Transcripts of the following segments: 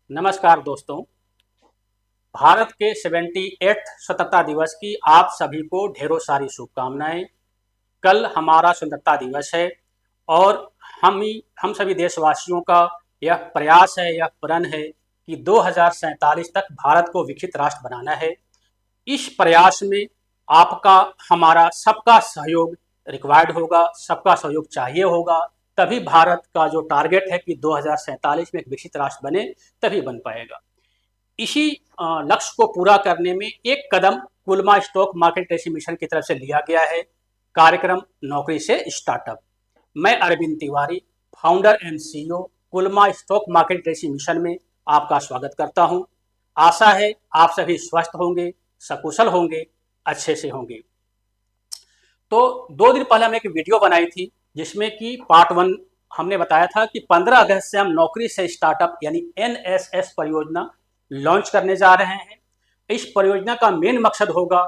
नमस्कार दोस्तों। भारत के 78 स्वतंत्रता दिवस की आप सभी को ढेरों सारी शुभकामनाएं। कल हमारा स्वतंत्रता दिवस है और हम सभी देशवासियों का यह प्रयास है, यह प्रण है कि 2047 तक भारत को विकसित राष्ट्र बनाना है। इस प्रयास में आपका, हमारा सबका सहयोग रिक्वायर्ड होगा, सबका सहयोग चाहिए होगा। तभी भारत का जो टारगेट है कि 2047 में एक विकसित राष्ट्र बने, तभी बन पाएगा। इसी लक्ष्य को पूरा करने में एक कदम कुलमा स्टॉक मार्केट ट्रेसिंग मिशन की तरफ से लिया गया है, कार्यक्रम नौकरी से स्टार्टअप। मैं Arvind Tiwari, founder and CEO, कुलमा स्टॉक मार्केट ट्रेसिंग मिशन में आपका स्वागत करता हूं। आशा है आप सभी स्वस्थ होंगे, सकुशल होंगे, अच्छे से होंगे। तो 2 दिन पहले हमने एक वीडियो बनाई थी जिसमें कि पार्ट 1 हमने बताया था कि 15 अगस्त से हम नौकरी से स्टार्टअप यानी एनएसएस परियोजना लॉन्च करने जा रहे हैं। इस परियोजना का मेन मकसद होगा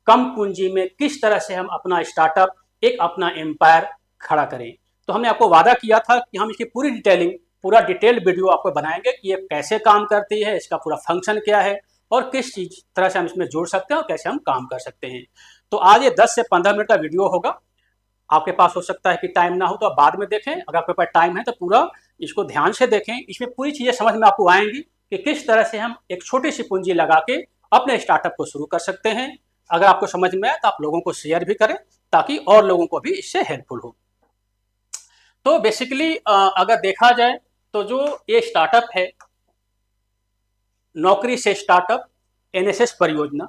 कम पूंजी में किस तरह से हम अपना स्टार्टअप, एक अपना एम्पायर खड़ा करें। तो हमने आपको वादा किया था कि हम इसकी पूरी डिटेलिंग, पूरा डिटेल्ड वीडियो आपको बनाएंगे कि ये कैसे काम करती है, इसका पूरा फंक्शन क्या है और किस चीज तरह से हम इसमें जोड़ सकते हैं और कैसे हम काम कर सकते हैं। तो आज ये 10 से 15 मिनट का वीडियो होगा। आपके पास हो सकता है कि टाइम ना हो तो आप बाद में देखें, अगर आपके पास टाइम है तो पूरा इसको ध्यान से देखें। इसमें पूरी चीज़ें समझ में आपको आएंगी कि किस तरह से हम एक छोटी सी पूंजी लगा के अपने स्टार्टअप को शुरू कर सकते हैं। अगर आपको समझ में आए तो आप लोगों को शेयर भी करें ताकि और लोगों को भी इससे हेल्पफुल हो। तो बेसिकली अगर देखा जाए तो जो ये स्टार्टअप है, नौकरी से स्टार्टअप एनएसएस परियोजना,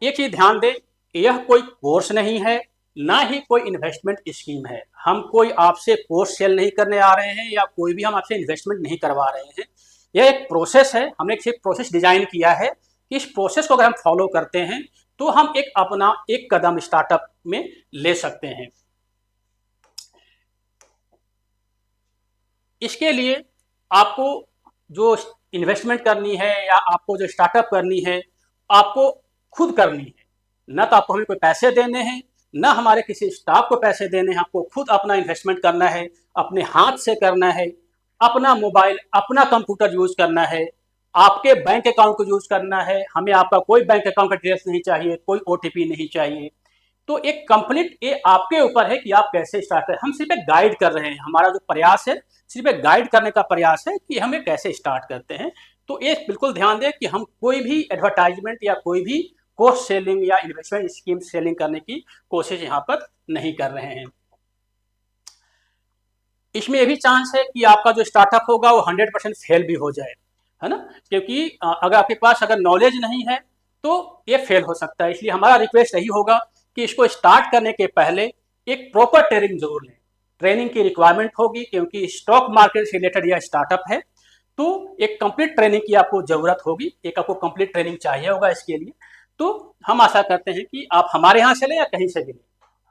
ये चीज ध्यान दें, यह कोई कोर्स नहीं है, ना ही कोई इन्वेस्टमेंट स्कीम है। हम कोई आपसे कोर्स सेल नहीं करने आ रहे हैं या कोई भी हम आपसे इन्वेस्टमेंट नहीं करवा रहे हैं। यह एक प्रोसेस है, हमने एक प्रोसेस डिजाइन किया है कि इस प्रोसेस को अगर हम फॉलो करते हैं तो हम एक अपना एक कदम स्टार्टअप में ले सकते हैं। इसके लिए आपको जो इन्वेस्टमेंट करनी है या आपको जो स्टार्टअप करनी है, आपको खुद करनी है। न तो आपको हमें कोई पैसे देने हैं, न हमारे किसी स्टाफ को पैसे देने हैं। आपको खुद अपना इन्वेस्टमेंट करना है, अपने हाथ से करना है, अपना मोबाइल, अपना कंप्यूटर यूज करना है, आपके बैंक अकाउंट को यूज करना है। हमें आपका कोई बैंक अकाउंट का डिटेल्स नहीं चाहिए, कोई ओटीपी नहीं चाहिए। तो एक कंप्लीट ये आपके ऊपर है कि आप कैसे स्टार्ट करें। हम सिर्फ एक गाइड कर रहे हैं, हमारा जो प्रयास है सिर्फ एक गाइड करने का प्रयास है कि हमें कैसे स्टार्ट करते हैं। तो ये बिल्कुल ध्यान दें कि हम कोई भी एडवर्टाइजमेंट या कोई भी कोर्स सेलिंग या इन्वेस्टमेंट स्कीम सेलिंग करने की कोशिश यहाँ पर नहीं कर रहे हैं। इसमें ये भी चांस है कि आपका जो स्टार्टअप होगा वो 100% फेल भी हो जाए, है ना। क्योंकि अगर आपके पास अगर नॉलेज नहीं है तो ये फेल हो सकता है। इसलिए हमारा रिक्वेस्ट यही होगा कि इसको स्टार्ट करने के पहले एक प्रॉपर ट्रेनिंग जरूर लें। ट्रेनिंग की रिक्वायरमेंट होगी क्योंकि स्टॉक मार्केट से रिलेटेड यह स्टार्टअप है। तो एक कंप्लीट ट्रेनिंग की आपको जरूरत होगी, एक आपको कंप्लीट ट्रेनिंग चाहिए होगा इसके लिए। तो हम आशा करते हैं कि आप हमारे यहाँ से लें या कहीं से भी लें,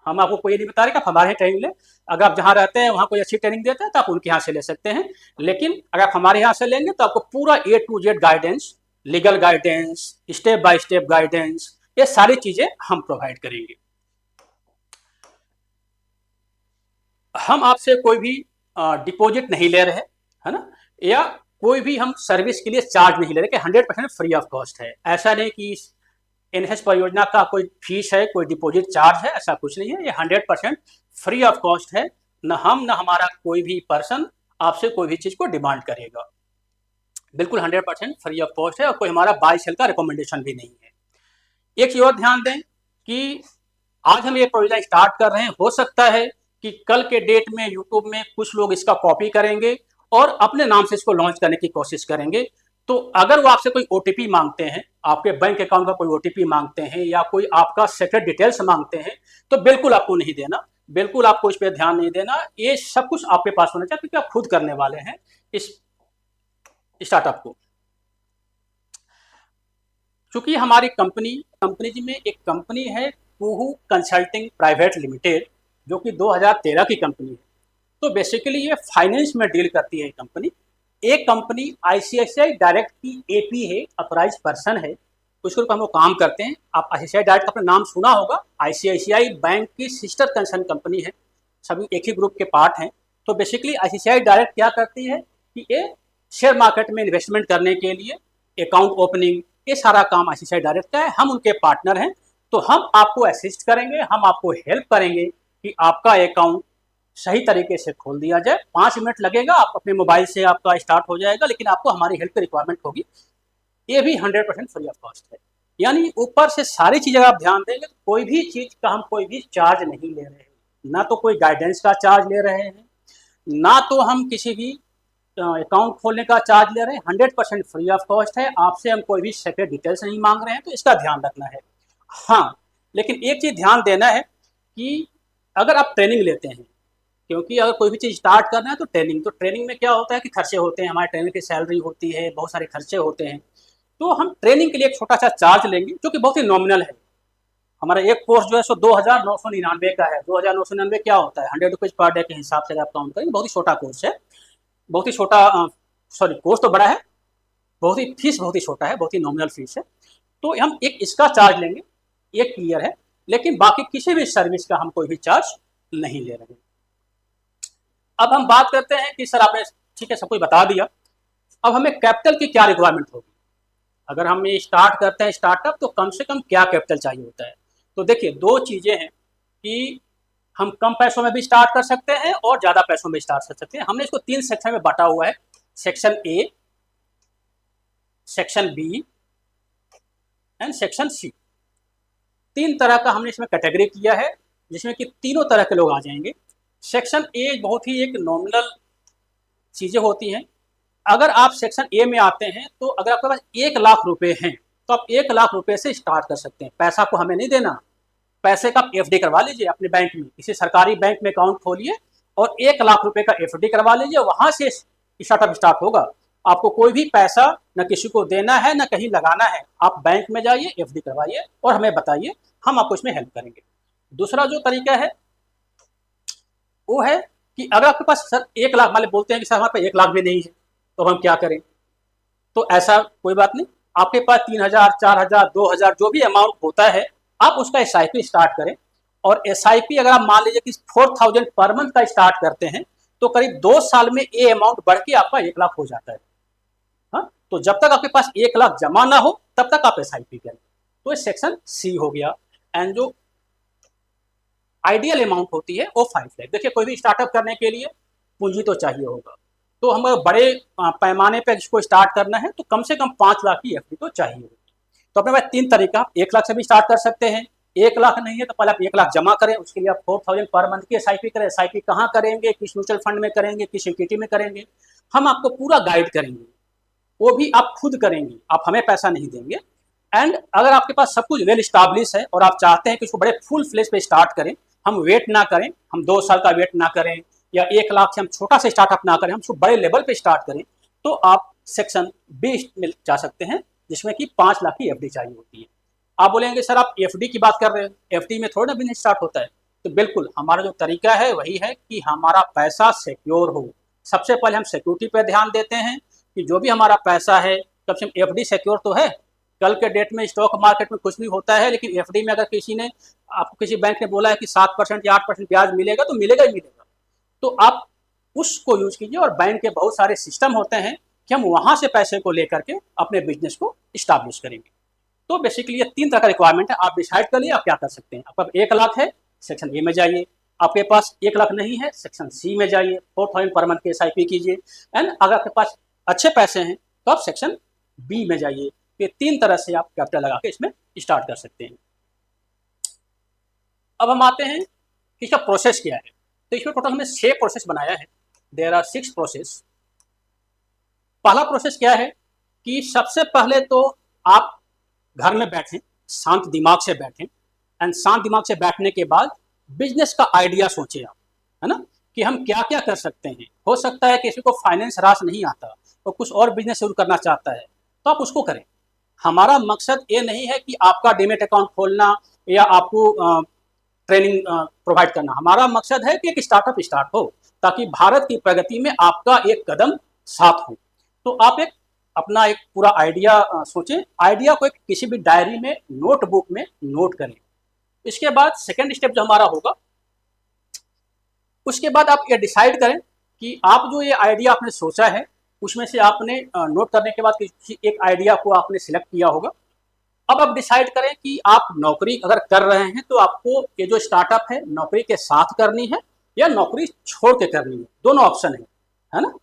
हम आपको कोई नहीं बता रहे कि आप हमारे यहाँ ट्रेनिंग लें। अगर आप जहाँ रहते हैं वहाँ कोई अच्छी ट्रेनिंग देते हैं तो आप उनके यहाँ से ले सकते हैं। लेकिन अगर आप हमारे यहाँ से लेंगे तो आपको पूरा A to Z guidance, legal guidance, step by step guidance, ये सारी चीजें हम प्रोवाइड करेंगे। हम आपसे कोई भी डिपॉजिट नहीं ले रहे, है ना, या कोई भी हम सर्विस के लिए चार्ज नहीं ले रहे, कि 100% फ्री ऑफ कॉस्ट है। ऐसा नहीं कि एनएसएस परियोजना का कोई फीस है, कोई डिपॉजिट चार्ज है, ऐसा कुछ नहीं है। ये 100% फ्री ऑफ कॉस्ट है। न हम न हमारा कोई भी पर्सन आपसे कोई भी चीज को डिमांड करेगा। बिल्कुल 100% फ्री ऑफ कॉस्ट है और कोई हमारा बाय सेल का रिकमेंडेशन भी नहीं है। एक चीज और ध्यान दें कि आज हम ये प्रोजेक्ट स्टार्ट कर रहे हैं, हो सकता है कि कल के डेट में यूट्यूब में कुछ लोग इसका कॉपी करेंगे और अपने नाम से इसको लॉन्च करने की कोशिश करेंगे। तो अगर वो आपसे कोई ओटीपी मांगते हैं, आपके बैंक अकाउंट का कोई ओटीपी मांगते हैं या कोई आपका सेक्रेट डिटेल्स मांगते हैं, तो बिल्कुल आपको नहीं देना, बिल्कुल आपको इस पर ध्यान नहीं देना। ये सब कुछ आपके पास होना चाहिए क्योंकि आप खुद करने वाले हैं इस स्टार्टअप को। चूंकि हमारी कंपनी में एक कंपनी है कुहू कंसल्टिंग प्राइवेट लिमिटेड, जो कि 2013 की कंपनी है। तो बेसिकली ये फाइनेंस में डील करती है कंपनी। एक कंपनी आईसीआईसीआई डायरेक्ट की एपी है, अथोराइज पर्सन है, उसके ऊपर हम लोग काम करते हैं। आप आईसीआईसीआई डायरेक्ट का अपना नाम सुना होगा, आईसीआईसीआई बैंक की सिस्टर कंसर्न कंपनी है, सभी एक ही ग्रुप के पार्ट हैं। तो बेसिकली आईसीआईसीआई डायरेक्ट क्या करती है कि ये शेयर मार्केट में इन्वेस्टमेंट करने के लिए अकाउंट ओपनिंग, ये सारा काम आईसीआईसीआई डायरेक्ट का है। हम उनके पार्टनर हैं, तो हम आपको असिस्ट करेंगे, हम आपको हेल्प करेंगे कि आपका अकाउंट सही तरीके से खोल दिया जाए। 5 मिनट लगेगा, आप अपने मोबाइल से आपका स्टार्ट हो जाएगा, लेकिन आपको हमारी हेल्प की रिक्वायरमेंट होगी। ये भी 100% फ्री ऑफ कॉस्ट है। यानी ऊपर से सारी चीज़ अगर आप ध्यान देंगे तो कोई भी चीज़ का हम कोई भी चार्ज नहीं ले रहे हैं, ना तो कोई गाइडेंस का चार्ज ले रहे हैं, ना तो हम किसी भी अकाउंट खोलने का चार्ज ले रहे हैं। 100% फ्री ऑफ कॉस्ट है। आपसे हम कोई भी सेपरेट डिटेल्स नहीं मांग रहे हैं, तो इसका ध्यान रखना है। हाँ, लेकिन एक चीज़ ध्यान देना है कि अगर आप ट्रेनिंग लेते हैं, क्योंकि अगर कोई भी चीज़ स्टार्ट करना है तो ट्रेनिंग में क्या होता है कि खर्चे होते हैं, हमारे ट्रेनर की सैलरी होती है, बहुत सारे खर्चे होते हैं। तो हम ट्रेनिंग के लिए एक छोटा सा चार्ज लेंगे जो कि बहुत ही नॉमिनल है। हमारा एक कोर्स जो है सो 2,999 का है। 2,999 क्या होता है, 100 रुपीज़ पर डे के हिसाब से आप काउंट करेंगे, बहुत ही छोटा कोर्स है। बहुत ही छोटा, सॉरी कोर्स तो बड़ा है, बहुत ही फीस बहुत ही छोटा है, बहुत ही नॉमिनल फीस है। तो हम एक इसका चार्ज लेंगे, ये क्लियर है। लेकिन बाकी किसी भी सर्विस का हम कोई भी चार्ज नहीं ले रहे हैं। अब हम बात करते हैं कि सर आपने ठीक है सब कुछ बता दिया, अब हमें कैपिटल की क्या रिक्वायरमेंट होगी। अगर हम ये स्टार्ट करते हैं स्टार्टअप, तो कम से कम क्या कैपिटल चाहिए होता है। तो देखिए, दो चीज़ें हैं कि हम कम पैसों में भी स्टार्ट कर सकते हैं और ज़्यादा पैसों में स्टार्ट कर सकते हैं। हमने इसको 3 सेक्शन में बांटा हुआ है, section A, section B and section C. 3 तरह का हमने इसमें कैटेगरी किया है, जिसमें कि तीनों तरह के लोग आ जाएंगे। सेक्शन ए बहुत ही एक नॉमिनल चीज़ें होती हैं। अगर आप सेक्शन ए में आते हैं, तो अगर आपके पास 1,00,000 रुपए हैं, तो आप 1,00,000 रुपए से स्टार्ट कर सकते हैं। पैसा को हमें नहीं देना, पैसे का आप एफडी करवा लीजिए अपने बैंक में, किसी सरकारी बैंक में अकाउंट खोलिए और 1,00,000 रुपए का एफडी करवा लीजिए, वहां से स्टार्टअप स्टार्ट होगा। आपको कोई भी पैसा न किसी को देना है न कहीं लगाना है। आप बैंक में जाइए, एफडी करवाइए और हमें बताइए, हम आपको इसमें हेल्प करेंगे। दूसरा जो तरीका है वो है कि अगर आपके पास सर 1,00,000, मान बोलते हैं कि सर हमारे पास 1,00,000 भी नहीं है, तो हम क्या करें। तो ऐसा कोई बात नहीं, आपके पास 3,000, 4,000, 2,000 जो भी अमाउंट होता है, आप उसका एसआईपी स्टार्ट करें। और एसआईपी अगर आप मान लीजिए कि 4,000 पर मंथ का स्टार्ट करते हैं, तो करीब 2 साल में ये अमाउंट बढ़ के आपका 1,00,000 हो जाता है। हाँ, तो जब तक आपके पास 1,00,000 जमा ना हो तब तक आप एसआईपी करें। तो ये सेक्शन सी हो गया। एंड जो आइडियल अमाउंट होती है वो 5 लाख। देखिए, कोई भी स्टार्टअप करने के लिए पूंजी तो चाहिए होगा, तो हम बड़े पैमाने पर इसको स्टार्ट करना है तो कम से कम 5 लाख की एफडी तो चाहिए होगी। तो अपने पास 3 तरीका, 1,00,000 से भी स्टार्ट कर सकते हैं। 1,00,000 नहीं है तो पहले आप 1,00,000 जमा करें, उसके लिए आप 4,000 पर मंथ की एसआईपी करें। एसआईपी कहाँ करेंगे, किस म्यूचुअल फंड में करेंगे, किस इक्विटी में करेंगे, हम आपको पूरा गाइड करेंगे। वो भी आप खुद करेंगे, आप हमें पैसा नहीं देंगे। एंड अगर आपके पास सब कुछ वेल स्टैब्लिश है और आप चाहते हैं कि उसको बड़े फुल फ्लेज पे स्टार्ट करें, हम वेट ना करें, हम 2 साल का वेट ना करें, या 1,00,000 से हम छोटा से स्टार्टअप ना करें, हम उसको बड़े लेवल पे स्टार्ट करें, तो आप सेक्शन बी में जा सकते हैं, जिसमें कि 5 लाख की एफडी चाहिए होती है। आप बोलेंगे सर आप एफडी की बात कर रहे हैं, एफडी में थोड़ा ना बिजनेस स्टार्ट होता है। तो बिल्कुल हमारा जो तरीका है वही है कि हमारा पैसा सिक्योर हो। सबसे पहले हम सिक्योरिटी पर ध्यान देते हैं कि जो भी हमारा पैसा है, कम से कम एफडी सिक्योर तो है। कल के डेट में स्टॉक मार्केट में कुछ भी होता है, लेकिन एफडी में अगर किसी ने आपको, किसी बैंक ने बोला है कि 7% या 8% ब्याज मिलेगा, तो मिलेगा ही मिलेगा। तो आप उसको यूज कीजिए। और बैंक के बहुत सारे सिस्टम होते हैं कि हम वहां से पैसे को लेकर के अपने बिजनेस को स्टैब्लिश करेंगे। तो बेसिकली ये 3 तरह का रिक्वायरमेंट है, आप डिसाइड कर लिए आप क्या कर सकते हैं। आपका 1,00,000 है, सेक्शन ए में जाइए। आपके पास 1,00,000 नहीं है, सेक्शन सी में जाइए, 4,000 पर मंथ की एसआईपी कीजिए। एंड अगर आपके पास अच्छे पैसे हैं तो आप सेक्शन बी में जाइए। ये 3 तरह से आप कैपिटल लगा के इसमें स्टार्ट कर सकते हैं। अब हम आते हैं कि इसका प्रोसेस क्या है। तो इसमें टोटल हमने 6 प्रोसेस बनाया है। There are 6 process. पहला प्रोसेस क्या है कि सबसे पहले तो आप घर में बैठें, शांत दिमाग से बैठें। एंड शांत दिमाग से बैठने के बाद बिजनेस का आइडिया सोचें आप, है ना, कि हम क्या क्या कर सकते हैं। हो सकता है किसी को फाइनेंस रास नहीं आता, वो कुछ और बिजनेस शुरू करना चाहता है, तो आप उसको करें। हमारा मकसद ये नहीं है कि आपका डीमेट अकाउंट खोलना या आपको ट्रेनिंग प्रोवाइड करना। हमारा मकसद है कि एक स्टार्टअप स्टार्ट हो, ताकि भारत की प्रगति में आपका एक कदम साथ हो। तो आप एक अपना एक पूरा आइडिया सोचें। आइडिया को एक किसी भी डायरी में, नोटबुक में नोट करें। इसके बाद सेकेंड स्टेप जो हमारा होगा, उसके बाद आप ये डिसाइड करें कि आप जो ये आइडिया आपने सोचा है, उसमें से आपने नोट करने के बाद किसी एक आइडिया को आपने सिलेक्ट किया होगा। अब आप डिसाइड करें कि आप नौकरी अगर कर रहे हैं तो आपको ये जो स्टार्टअप है नौकरी के साथ करनी है या नौकरी छोड़ के करनी है, दोनों ऑप्शन है ना।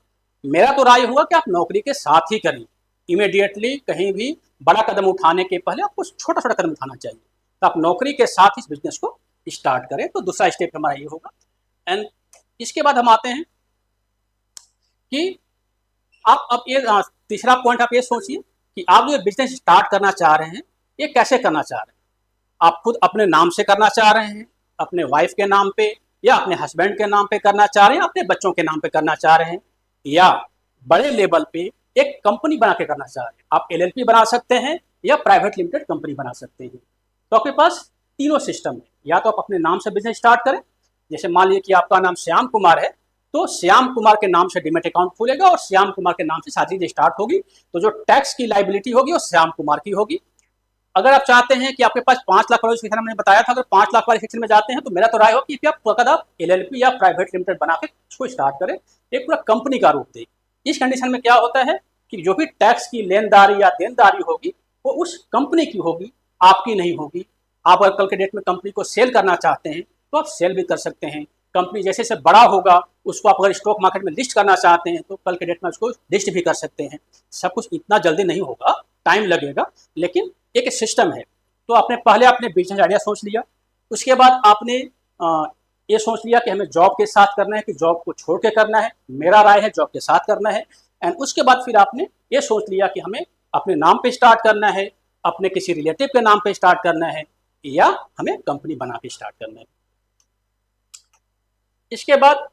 मेरा तो राय हुआ कि आप नौकरी के साथ ही करें। इमीडिएटली कहीं भी बड़ा कदम उठाने के पहले आपको छोटा छोटा कदम उठाना चाहिए, तो आप नौकरी के साथ इस बिजनेस को स्टार्ट करें। तो दूसरा स्टेप हमारा ये होगा। एंड इसके बाद हम आते हैं कि आप अब ये तीसरा पॉइंट आप ये सोचिए कि आप जो बिजनेस स्टार्ट करना चाह रहे हैं ये कैसे करना चाह रहे हैं। आप खुद अपने नाम से करना चाह रहे हैं, अपने वाइफ के नाम पे, या अपने हस्बैंड के नाम पे करना चाह रहे हैं, अपने बच्चों के नाम पे करना चाह रहे हैं, या बड़े लेवल पे एक कंपनी बना के करना चाह रहे हैं। आप एलएलपी बना सकते हैं या प्राइवेट लिमिटेड कंपनी बना सकते हैं। तो आपके पास तीनों सिस्टम है। या तो आप अपने नाम से बिजनेस स्टार्ट करें, जैसे मान लीजिए कि आपका नाम श्याम कुमार है, तो श्याम कुमार के नाम से डीमेट अकाउंट खुलेगा और श्याम कुमार के नाम से सारी चीज स्टार्ट होगी। तो जो टैक्स की लाइबिलिटी होगी वो श्याम कुमार की होगी। अगर आप चाहते हैं कि आपके पास 5 लाख वाले सेक्शन मैंने बताया था, अगर 5 लाख वाले सेक्शन में जाते हैं तो मेरा तो राय हो कि आप एलएलपी या प्राइवेट लिमिटेड बना के उसको स्टार्ट करें, एक पूरा कंपनी का रूप दे। इस कंडीशन में क्या होता है कि जो भी टैक्स की लेनदारी या देनदारी होगी वो उस कंपनी की होगी, आपकी नहीं होगी। आप अगर कल के डेट में कंपनी को सेल करना चाहते हैं तो आप सेल भी कर सकते हैं। कंपनी जैसे जैसे बड़ा होगा उसको आप अगर स्टॉक मार्केट में लिस्ट करना चाहते हैं तो कल के डेट में उसको लिस्ट भी कर सकते हैं। सब कुछ इतना जल्दी नहीं होगा, टाइम लगेगा, लेकिन एक सिस्टम है। तो आपने पहले अपने बिजनेस आइडिया सोच लिया, उसके बाद आपने ये सोच लिया कि हमें जॉब के साथ करना है कि जॉब को छोड़ के करना है। मेरा राय है जॉब के साथ करना है। एंड उसके बाद फिर आपने ये सोच लिया कि हमें अपने नाम पे स्टार्ट करना है, अपने किसी रिलेटिव के नाम पे स्टार्ट करना है, या हमें कंपनी बना के स्टार्ट करना है। इसके बाद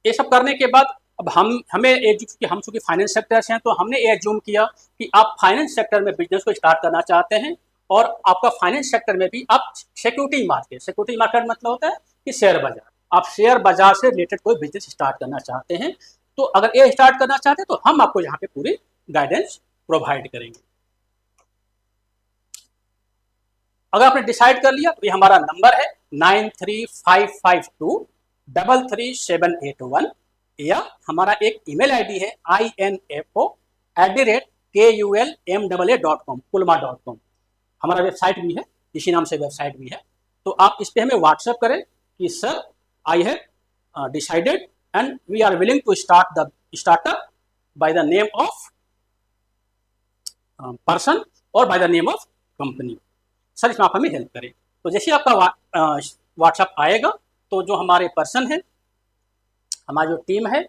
ये सब करने के बाद अब हमें हम चूंकि फाइनेंस सेक्टर से हैं तो हमने ये एज्यूम किया कि आप फाइनेंस सेक्टर में बिजनेस को स्टार्ट करना चाहते हैं और आपका फाइनेंस सेक्टर में भी आप सिक्योरिटी मार्केट मतलब होता है कि शेयर बाजार, आप शेयर बाजार से रिलेटेड कोई बिजनेस स्टार्ट करना चाहते हैं। तो अगर ये स्टार्ट करना चाहते हैं तो हम आपको यहाँ पे पूरी गाइडेंस प्रोवाइड करेंगे। अगर आपने डिसाइड कर लिया तो ये हमारा नंबर है 9355233781, या हमारा एक ईमेल आईडी है info@kulma.com, kulma.com। हमारा वेबसाइट भी है, इसी नाम से वेबसाइट भी है। तो आप इस पे हमें व्हाट्सएप करें कि sir I have decided and we are willing to start the startup by the name of person और by the name of company. Sir इसमें आप हमें हेल्प करें। तो जैसे आपका व्हाट्सएप आएगा तो जो हमारे पर्सन है, हमारी जो टीम है,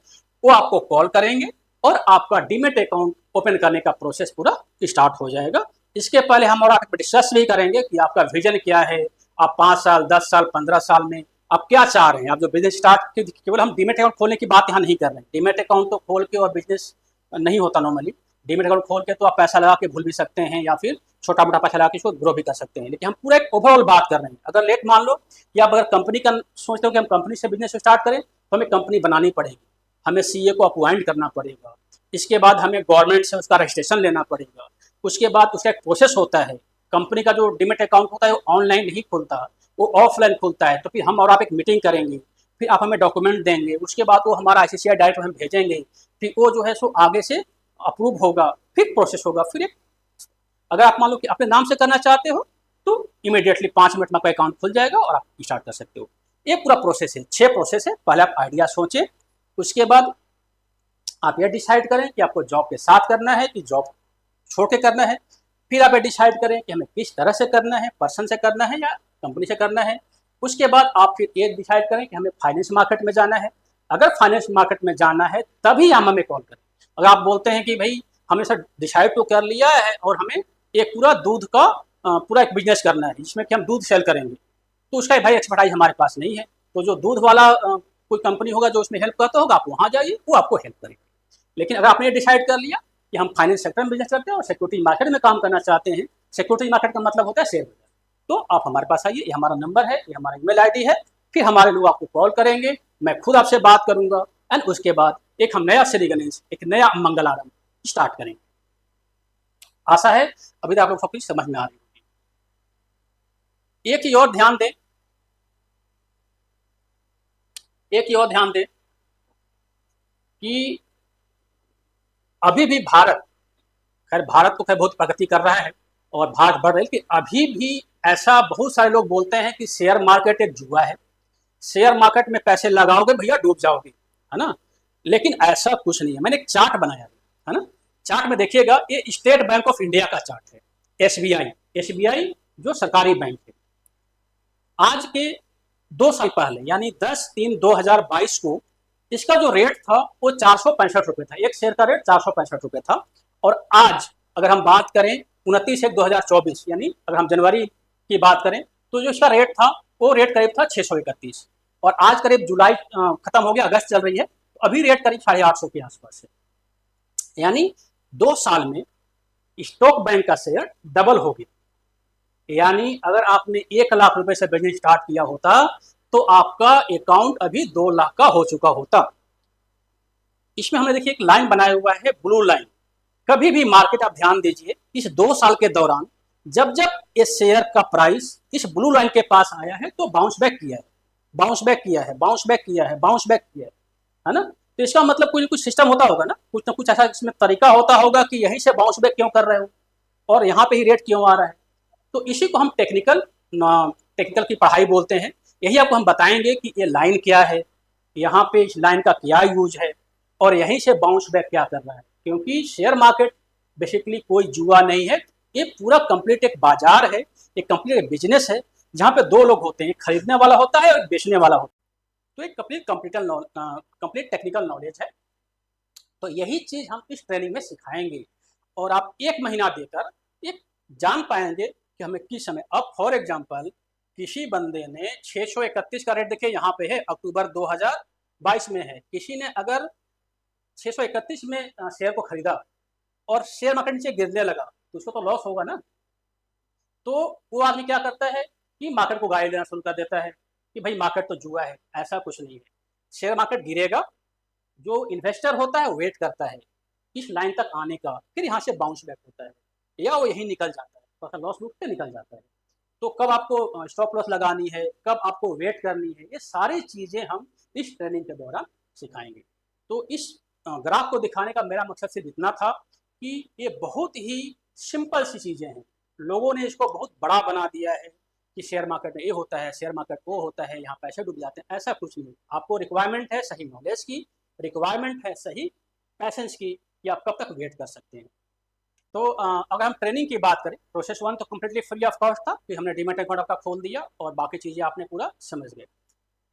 वो आपको कॉल करेंगे और आपका डीमेट अकाउंट ओपन करने का प्रोसेस पूरा स्टार्ट हो जाएगा। इसके पहले हम और आप डिस्कस भी करेंगे कि आपका विजन क्या है, आप 5 साल 10 साल 15 साल में आप क्या चाह रहे हैं। आप जो बिजनेस स्टार्ट, केवल हम डीमेट अकाउंट खोलने की बात यहाँ नहीं कर रहे हैं। डीमेट अकाउंट तो खोल के और बिजनेस नहीं होता नॉर्मली। डीमेट अकाउंट खोल के तो आप पैसा लगा के भूल भी सकते हैं या फिर छोटा मोटा पैसा लगा के इसको ग्रो भी कर सकते हैं, लेकिन हम पूरा एक ओवरऑल बात कर रहे हैं। अगर लेट मान लो कि आप अगर कंपनी का सोचते हो कि हम कंपनी से बिजनेस स्टार्ट करें तो हमें कंपनी बनानी पड़ेगी, हमें सीए को अपॉइंट करना पड़ेगा, इसके बाद हमें गवर्नमेंट से उसका रजिस्ट्रेशन लेना पड़ेगा, उसके बाद उसका एक प्रोसेस होता है। कंपनी का जो डीमेट अकाउंट होता है वो ऑनलाइन नहीं खुलता, वो ऑफलाइन खुलता है। तो फिर हम और आप एक मीटिंग करेंगे, फिर आप हमें डॉक्यूमेंट देंगे, उसके बाद वो हमारा आईसीसीआई डायरेक्ट हम भेजेंगे, फिर वो जो है सो आगे से अप्रूव होगा, फिर प्रोसेस होगा। फिर एक अगर आप मान लो कि अपने नाम से करना चाहते हो तो इमीडिएटली 5 मिनट में आपका अकाउंट खुल जाएगा और आप स्टार्ट कर सकते हो। ये पूरा प्रोसेस है, 6 प्रोसेस है। पहले आप आइडिया सोचें, उसके बाद आप ये डिसाइड करें कि आपको जॉब के साथ करना है कि जॉब छोड़ के करना है। फिर आप ये डिसाइड करें कि हमें किस तरह से करना है, पर्सन से करना है या कंपनी से करना है। उसके बाद आप फिर ये डिसाइड करें कि हमें फाइनेंस मार्केट में जाना है। अगर फाइनेंस मार्केट में जाना है तभी हम हमें कॉल करें। अगर आप बोलते हैं कि भाई हमने सर डिसाइड तो कर लिया है और हमें एक पूरा दूध का पूरा एक बिजनेस करना है जिसमें कि हम दूध सेल करेंगे, तो उसका भाई एक्सपर्टाइज हमारे पास नहीं है। तो जो दूध वाला कोई कंपनी होगा जो उसमें हेल्प करता होगा, आप वहाँ जाइए, वो आपको हेल्प करेगा। लेकिन अगर आपने डिसाइड कर लिया कि हम फाइनेंस सेक्टर में बिजनेस करते हैं और सिक्योरिटी मार्केट में काम करना चाहते हैं, सिक्योरिटी मार्केट का मतलब होता है शेयर बाजार, तो आप हमारे पास आइए। ये हमारा नंबर है, ये हमारा ईमेल आईडी है। फिर हमारे लोग आपको कॉल करेंगे, मैं खुद आपसे बात करूंगा एंड उसके बाद एक हम नया श्री गणेश, एक नया मंगल आरंभ स्टार्ट करेंगे। आशा है अभी तक आप लोग सब कुछ समझ में आ रही होगी। एक ही और ध्यान दें, एक ही और ध्यान दें कि अभी भी भारत, खैर भारत तो खैर बहुत प्रगति कर रहा है और भारत बढ़ रहा है, कि अभी भी ऐसा बहुत सारे लोग बोलते हैं कि शेयर मार्केट एक जुआ है, शेयर मार्केट में पैसे लगाओगे भैया डूब जाओगे, है ना। लेकिन ऐसा कुछ नहीं है। मैंने एक चार्ट बनाया है ना, चार्ट में देखिएगा, ये स्टेट बैंक ऑफ इंडिया का चार्ट है, एसबीआई। एसबीआई जो सरकारी बैंक है, आज के 2 साल पहले यानी 10/3/2022 को इसका जो रेट था वो 465 रुपये था, एक शेयर का रेट 465 रुपये था। और आज अगर हम बात करें 29/1/2024 यानी अगर हम जनवरी की बात करें, तो जो इसका रेट था वो रेट करीब था 631। और आज करीब जुलाई खत्म हो गया, अगस्त चल रही है, तो अभी रेट करीब 850 के आसपास है। यानी 2 साल में स्टॉक बैंक का शेयर डबल हो गया। यानी अगर आपने 1 लाख रुपए से बिजनेस स्टार्ट किया होता तो आपका अकाउंट अभी 2 लाख का हो चुका होता। इसमें हमने देखिए एक लाइन बनाया हुआ है, ब्लू लाइन। कभी भी मार्केट आप ध्यान दीजिए, इस 2 साल के दौरान जब जब इस शेयर का प्राइस इस ब्लू लाइन के पास आया है तो बाउंस बैक किया है, बाउंस बैक किया है, बाउंस बैक किया है, बाउंस बैक किया है ना। तो इसका मतलब कोई कुछ सिस्टम होता होगा ना कुछ ऐसा इसमें तरीका होता होगा कि यहीं से बाउंस बैक क्यों कर रहे हो और यहाँ पे ही रेट क्यों आ रहा है। तो इसी को हम टेक्निकल की पढ़ाई बोलते हैं। यही आपको हम बताएंगे कि ये लाइन क्या है, यहाँ पे इस लाइन का क्या यूज है और यहीं से बाउंस बैक क्या कर रहा है। क्योंकि शेयर मार्केट बेसिकली कोई जुआ नहीं है, ये पूरा कंप्लीट एक बाजार है, एक कंप्लीट एक बिजनेस है, जहाँ पे 2 लोग होते हैं, खरीदने वाला होता है और बेचने वाला होता है। तो एक कंप्लीट टेक्निकल नॉलेज है। तो यही चीज़ हम इस ट्रेनिंग में सिखाएंगे और आप 1 महीना देकर एक जान पाएंगे कि हमें किस समय। अब फॉर एग्जांपल किसी बंदे ने 631 का रेट, देखिए यहाँ पे है, अक्टूबर 2022 में है, किसी ने अगर 631 में शेयर को खरीदा और शेयर मार्केट नीचे गिरने लगा तो उसको तो लॉस होगा ना। तो वो आदमी क्या करता है कि मार्केट को गाली देना शुरू कर देता है कि भाई मार्केट तो जुआ है। ऐसा कुछ नहीं है, शेयर मार्केट गिरेगा, जो इन्वेस्टर होता है वेट करता है इस लाइन तक आने का, फिर यहाँ से बाउंस बैक होता है या वो यहीं निकल जाता है, थोड़ा सा लॉस लूट के निकल जाता है। तो कब आपको स्टॉप लॉस लगानी है, कब आपको वेट करनी है, ये सारी चीज़ें हम इस ट्रेनिंग के दौरान सिखाएंगे। तो इस ग्राफ को दिखाने का मेरा मकसद सिर्फ इतना था कि ये बहुत ही सिंपल सी चीज़ें हैं, लोगों ने इसको बहुत बड़ा बना दिया है कि शेयर मार्केट में ये होता है, शेयर मार्केट वो होता है, यहाँ पैसे डूब जाते हैं। ऐसा कुछ नहीं। आपको रिक्वायरमेंट है सही नॉलेज की, रिक्वायरमेंट है सही पैसेंस की, कि आप कब तक वेट कर सकते हैं। तो अगर हम ट्रेनिंग की बात करें, प्रोसेस 1 तो कम्प्लीटली फ्री ऑफ कॉस्ट था, फिर हमने डीमैट अकाउंट आपका खोल दिया और बाकी चीज़ें आपने पूरा समझ गए।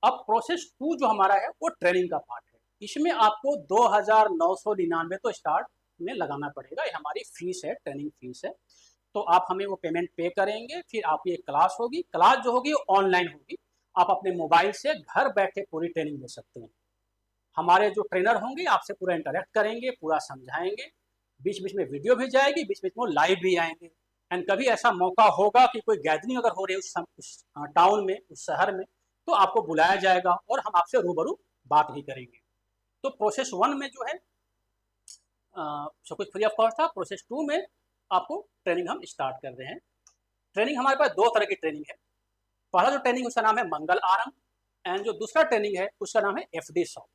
अब प्रोसेस 2 जो हमारा है वो ट्रेनिंग का पार्ट है। इसमें आपको 2,999 तो स्टार्ट में लगाना पड़ेगा, ये हमारी फीस है, ट्रेनिंग फीस है। तो आप हमें वो पेमेंट पे करेंगे, फिर आपकी एक क्लास होगी, क्लास जो होगी वो ऑनलाइन होगी, आप अपने मोबाइल से घर बैठे पूरी ट्रेनिंग ले सकते हैं। हमारे जो ट्रेनर होंगे आपसे पूरा इंटरेक्ट करेंगे, पूरा समझाएंगे, बीच बीच में वीडियो भी जाएगी, बीच बीच में लाइव भी आएंगे। एंड कभी ऐसा मौका होगा कि कोई गैदरिंग अगर हो रही है उस टाउन में, उस शहर में, तो आपको बुलाया जाएगा और हम आपसे रूबरू बात भी करेंगे। तो प्रोसेस 1 में जो है सब कुछ फ्री ऑफ कॉस्ट था। प्रोसेस 2 में आपको ट्रेनिंग हम स्टार्ट कर रहे हैं। ट्रेनिंग हमारे पास 2 तरह की ट्रेनिंग है। पहला जो ट्रेनिंग उसका नाम है मंगल आरंभ, एंड जो दूसरा ट्रेनिंग है उसका नाम है FD 100।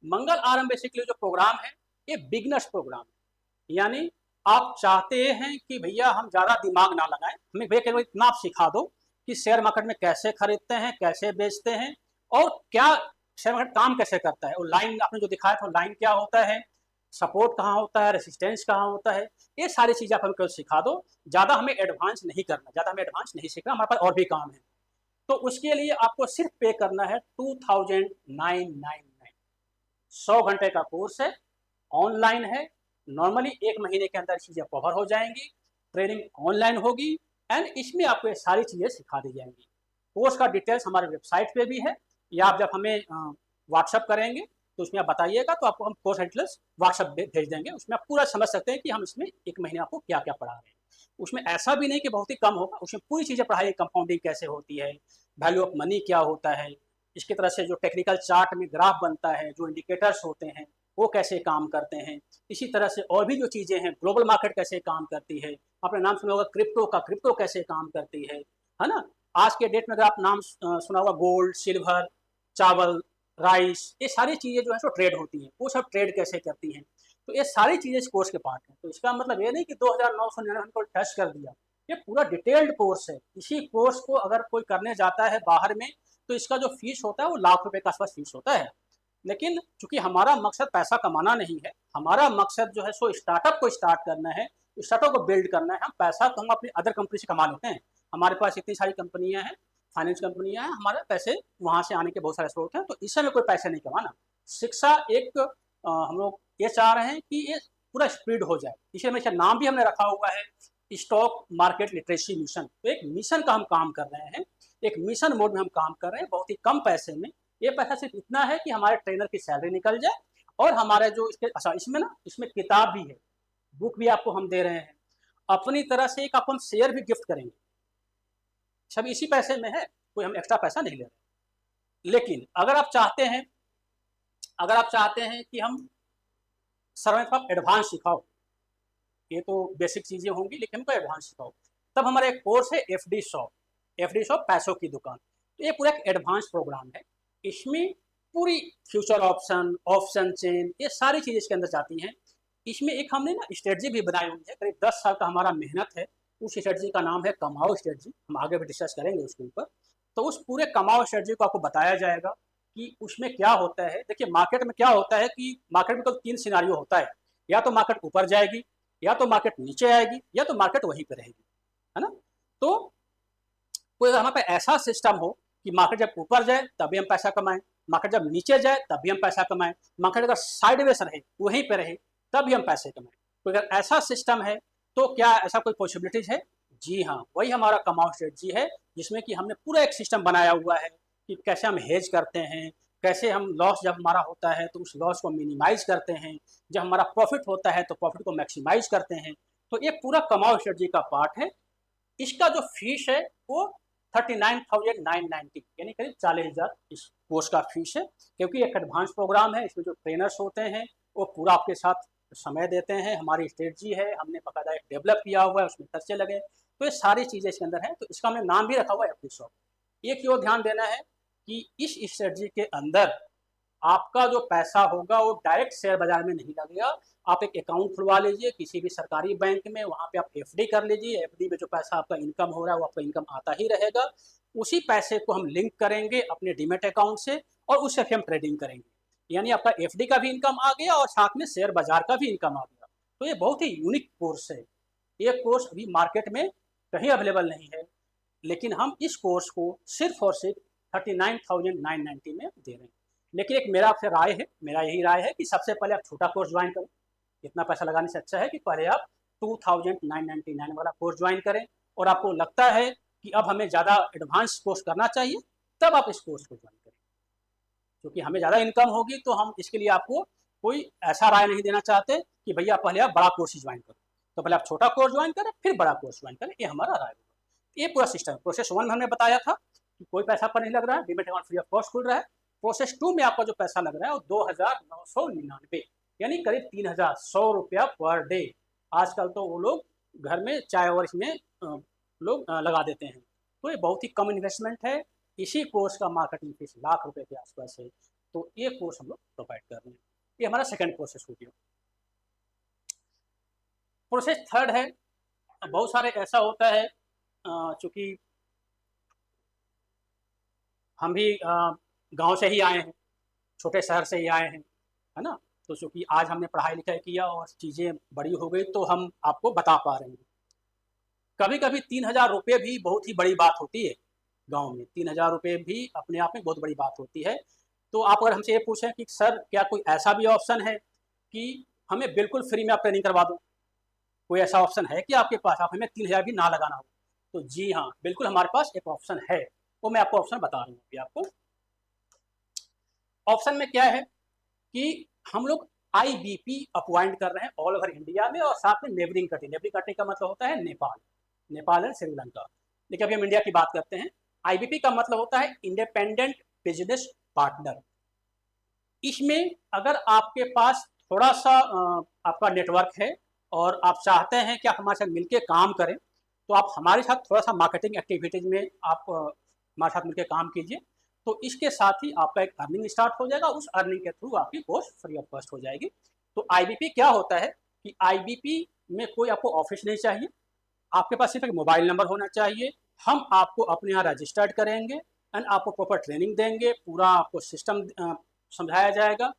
मंगल आरंभ बेसिकली जो प्रोग्राम है ये बिगनर्स प्रोग्राम है, यानी आप चाहते हैं कि भैया हम ज़्यादा दिमाग ना लगाएं, हमें भैया केवल इतना आप सिखा दो कि शेयर मार्केट में कैसे खरीदते हैं, कैसे बेचते हैं और क्या शेयर मार्केट काम कैसे करता है। और लाइन आपने जो दिखाया था, लाइन क्या होता है, सपोर्ट कहाँ होता है, रेसिस्टेंस कहाँ होता है, ये सारी चीज़ें आप हमको सिखा दो। ज़्यादा हमें एडवांस नहीं करना, ज़्यादा हमें एडवांस नहीं सीखना, हमारे पास और भी काम है। तो उसके लिए आपको सिर्फ पे करना है 2,999। 100 घंटे का कोर्स है, ऑनलाइन है, नॉर्मली 1 महीने के अंदर चीज़ें कवर हो जाएंगी, ट्रेनिंग ऑनलाइन होगी एंड इसमें आपको ये सारी चीज़ें सिखा दी जाएंगी। कोर्स का डिटेल्स हमारे वेबसाइट पे भी है, या आप जब हमें व्हाट्सअप करेंगे तो उसमें आप बताइएगा तो आपको हम कोर्स डिटेल्स व्हाट्सअप भेज देंगे। उसमें आप पूरा समझ सकते हैं कि हम इसमें 1 महीने आपको क्या क्या पढ़ा रहे हैं। उसमें ऐसा भी नहीं कि बहुत ही कम होगा, उसमें पूरी चीज़ें पढ़ाई, कंपाउंडिंग कैसे होती है, वैल्यू ऑफ मनी क्या होता है, इसकी तरह से जो टेक्निकल चार्ट में ग्राफ बनता है, जो इंडिकेटर्स होते हैं वो कैसे काम करते हैं, इसी तरह से और भी जो चीज़ें हैं, ग्लोबल मार्केट कैसे काम करती है, आपने नाम सुना होगा क्रिप्टो का, क्रिप्टो कैसे काम करती है ना। आज के डेट में अगर आप नाम सुना होगा गोल्ड, सिल्वर, चावल, राइस, ये सारी चीज़ें जो है सो ट्रेड होती हैं, वो सब ट्रेड कैसे करती हैं। तो ये सारी चीज़ें इस कोर्स के पार्ट हैं। तो इसका मतलब ये नहीं कि 2,999 को टच कर दिया, ये पूरा डिटेल्ड कोर्स है। इसी कोर्स को अगर कोई करने जाता है बाहर में, तो इसका जो फीस होता है वो लाख रुपए के आसपास फीस होता है। लेकिन चूंकि हमारा मकसद पैसा कमाना नहीं है, हमारा मकसद जो है सो स्टार्टअप को स्टार्ट करना है, स्टार्टअप को बिल्ड करना है। हम पैसा तो हम अपनी अदर कंपनी से कमा लेते हैं, हमारे पास इतनी सारी कंपनियां हैं, फाइनेंस कंपनियां हैं, हमारे पैसे वहां से आने के बहुत सारे स्रोत हैं, तो इस समय कोई पैसे नहीं कमाना। शिक्षा एक हम लोग ये चाह रहे हैं कि ये पूरा स्प्रीड हो जाए, इसलिए इसका नाम भी हमने रखा हुआ है स्टॉक मार्केट लिटरेसी मिशन। तो एक मिशन का हम काम कर रहे हैं, एक मिशन मोड में हम काम कर रहे हैं, बहुत ही कम पैसे में। ये पैसा सिर्फ इतना है कि हमारे ट्रेनर की सैलरी निकल जाए, और हमारे जो इसके अच्छा इसमें ना, इसमें किताब भी है, बुक भी आपको हम दे रहे हैं, अपनी तरह से एक आपको हम शेयर भी गिफ्ट करेंगे, सब इसी पैसे में है, कोई हम एक्स्ट्रा पैसा नहीं ले रहे। लेकिन अगर आप चाहते हैं कि हम सर में थोड़ा एडवांस सिखाओ, ये तो बेसिक चीज़ें होंगी, लेकिन हमको एडवांस सिखाओ, तब हमारा एक कोर्स है एफडी शॉप। एफडी शॉप पैसों की दुकान। तो ये पूरा एक एडवांस प्रोग्राम है, इसमें पूरी फ्यूचर ऑप्शन, ऑप्शन चेन, ये सारी चीज़ें इसके अंदर जाती हैं। इसमें एक हमने ना स्ट्रेटजी भी बनाई हुई है, करीब 10 साल का हमारा मेहनत है। उस स्ट्रेटजी का नाम है कमाओ स्ट्रेटजी, हम आगे भी डिस्कस करेंगे उसके ऊपर। तो उस पूरे कमाओ स्ट्रेटजी को आपको बताया जाएगा कि उसमें क्या होता है। देखिए मार्केट में क्या होता है कि मार्केट में तो 3 सिनारियो होता है, या तो मार्केट ऊपर जाएगी, या तो मार्केट नीचे आएगी, या तो मार्केट वहीं पे रहेगी, है ना। तो कोई अगर हमारे पास ऐसा सिस्टम हो कि मार्केट जब ऊपर जाए तभी हम पैसा कमाएं, मार्केट जब नीचे जाए तभी हम पैसा कमाएं, मार्केट अगर साइडवेज रहे, वहीं पे रहे, तभी हम पैसे कमाएं। तो अगर ऐसा सिस्टम है तो क्या ऐसा कोई पॉसिबिलिटीज है? जी हाँ, वही हमारा कमाओ स्ट्रेटजी है, जिसमें कि हमने पूरा एक सिस्टम बनाया हुआ है कि कैसे हम हेज करते हैं, कैसे हम लॉस जब हमारा होता है तो उस लॉस को मिनिमाइज करते हैं, जब हमारा प्रॉफिट होता है तो प्रॉफिट को मैक्सिमाइज करते हैं। तो ये पूरा कमाओ स्ट्रेटजी का पार्ट है। इसका जो फीस है वो 39,990, यानी करीब 40,000 इस कोर्स का फीस है। क्योंकि एक एडवांस प्रोग्राम है, इसमें जो ट्रेनर्स होते हैं वो पूरा आपके साथ समय देते हैं, हमारी स्ट्रेटजी है, हमने बाकायदा एक डेवलप किया हुआ है, उसमें खर्चे लगे, तो ये सारी चीज़ें इसके अंदर है। तो इसका हमने नाम भी रखा हुआ है एफडी शॉप। एक और ध्यान देना है कि इस स्ट्रेटजी के अंदर आपका जो पैसा होगा वो डायरेक्ट शेयर बाजार में नहीं लगेगा। आप एक अकाउंट खुलवा लीजिए किसी भी सरकारी बैंक में, वहाँ पे आप एफडी कर लीजिए, एफडी में जो पैसा आपका इनकम हो रहा है वो आपका इनकम आता ही रहेगा। उसी पैसे को हम लिंक करेंगे अपने डीमेट अकाउंट से, और उससे फिर हम ट्रेडिंग करेंगे, यानी आपका एफडी का भी इनकम आ गया और साथ में शेयर बाजार का भी इनकम आ गया। तो ये बहुत ही यूनिक कोर्स है। ये कोर्स अभी मार्केट में कहीं अवेलेबल नहीं है, लेकिन हम इस कोर्स को सिर्फ और सिर्फ 39,990 में दे रहे हैं। लेकिन एक मेरा आपसे राय है, मेरा यही राय है कि सबसे पहले आप छोटा कोर्स ज्वाइन करें। इतना पैसा लगाने से अच्छा है कि पहले आप 2,999 वाला कोर्स ज्वाइन करें, और आपको लगता है कि अब हमें ज़्यादा एडवांस कोर्स करना चाहिए, तब आप इस कोर्स को ज्वाइन करें। क्योंकि हमें ज़्यादा इनकम होगी तो हम इसके लिए आपको कोई ऐसा राय नहीं देना चाहते कि भैया पहले आप बड़ा कोर्स ही ज्वाइन करो। तो पहले आप छोटा कोर्स ज्वाइन करें, फिर बड़ा कोर्स ज्वाइन करें, ये हमारा राय होगा। ये पूरा सिस्टम प्रोसेस 1 में हमने बताया था कि कोई पैसा पर नहीं लग रहा है, demat account free of cost खुल रहा है। प्रोसेस 2 में आपका जो पैसा लग रहा है वो 2,999, यानी करीब 3,100 रुपया पर डे। आजकल तो वो लोग घर में चाय और इसमें लोग लगा देते हैं। तो ये बहुत ही कम इन्वेस्टमेंट है। इसी कोर्स का मार्केटिंग फीस लाख रुपए के आसपास है। तो ये कोर्स हम लोग प्रोवाइड कर रहे हैं। ये हमारा सेकंड प्रोसेस हो गया। प्रोसेस थर्ड है, बहुत सारे ऐसा होता है चूंकि हम भी गांव से ही आए हैं, छोटे शहर से ही आए हैं, है ना। तो चूंकि आज हमने पढ़ाई लिखाई किया और चीज़ें बड़ी हो गई तो हम आपको बता पा रहे हैं। कभी कभी 3,000 रुपये भी बहुत ही बड़ी बात होती है। गांव में 3,000 रुपये भी अपने आप में बहुत बड़ी बात होती है। तो आप अगर हमसे ये पूछें कि सर क्या कोई ऐसा भी ऑप्शन है कि हमें बिल्कुल फ्री में आप ट्रेनिंग करवा दो, कोई ऐसा ऑप्शन है कि आपके पास, आप हमें 3,000 भी ना लगाना हो? तो जी हाँ, बिल्कुल हमारे पास एक ऑप्शन है। वो मैं आपको ऑप्शन बता रहा हूँ अभी आपको। ऑप्शन में क्या है कि हम लोग आईबीपी अपॉइंट कर रहे हैं ऑल ओवर इंडिया में, और साथ में नेबरिंग कंट्री। नेबरिंग कंट्री का मतलब होता है नेपाल, नेपाल एंड श्रीलंका। लेकिन अभी हम इंडिया की बात करते हैं। आईबीपी का मतलब होता है इंडिपेंडेंट बिजनेस पार्टनर। इसमें अगर आपके पास थोड़ा सा आपका नेटवर्क है और आप चाहते हैं कि आप हमारे साथ मिलकर काम करें, तो आप हमारे साथ थोड़ा सा मार्केटिंग एक्टिविटीज में आप हमारे साथ मिलकर काम कीजिए। तो इसके साथ ही आपका एक अर्निंग स्टार्ट हो जाएगा, उस अर्निंग के थ्रू आपकी कोर्स फ्री ऑफ कॉस्ट हो जाएगी। तो आईबीपी क्या होता है कि आईबीपी में कोई आपको ऑफिस नहीं चाहिए, आपके पास सिर्फ एक मोबाइल नंबर होना चाहिए। हम आपको अपने यहाँ रजिस्टर्ड करेंगे एंड आपको प्रॉपर ट्रेनिंग देंगे, पूरा आपको सिस्टम समझाया जाएगा।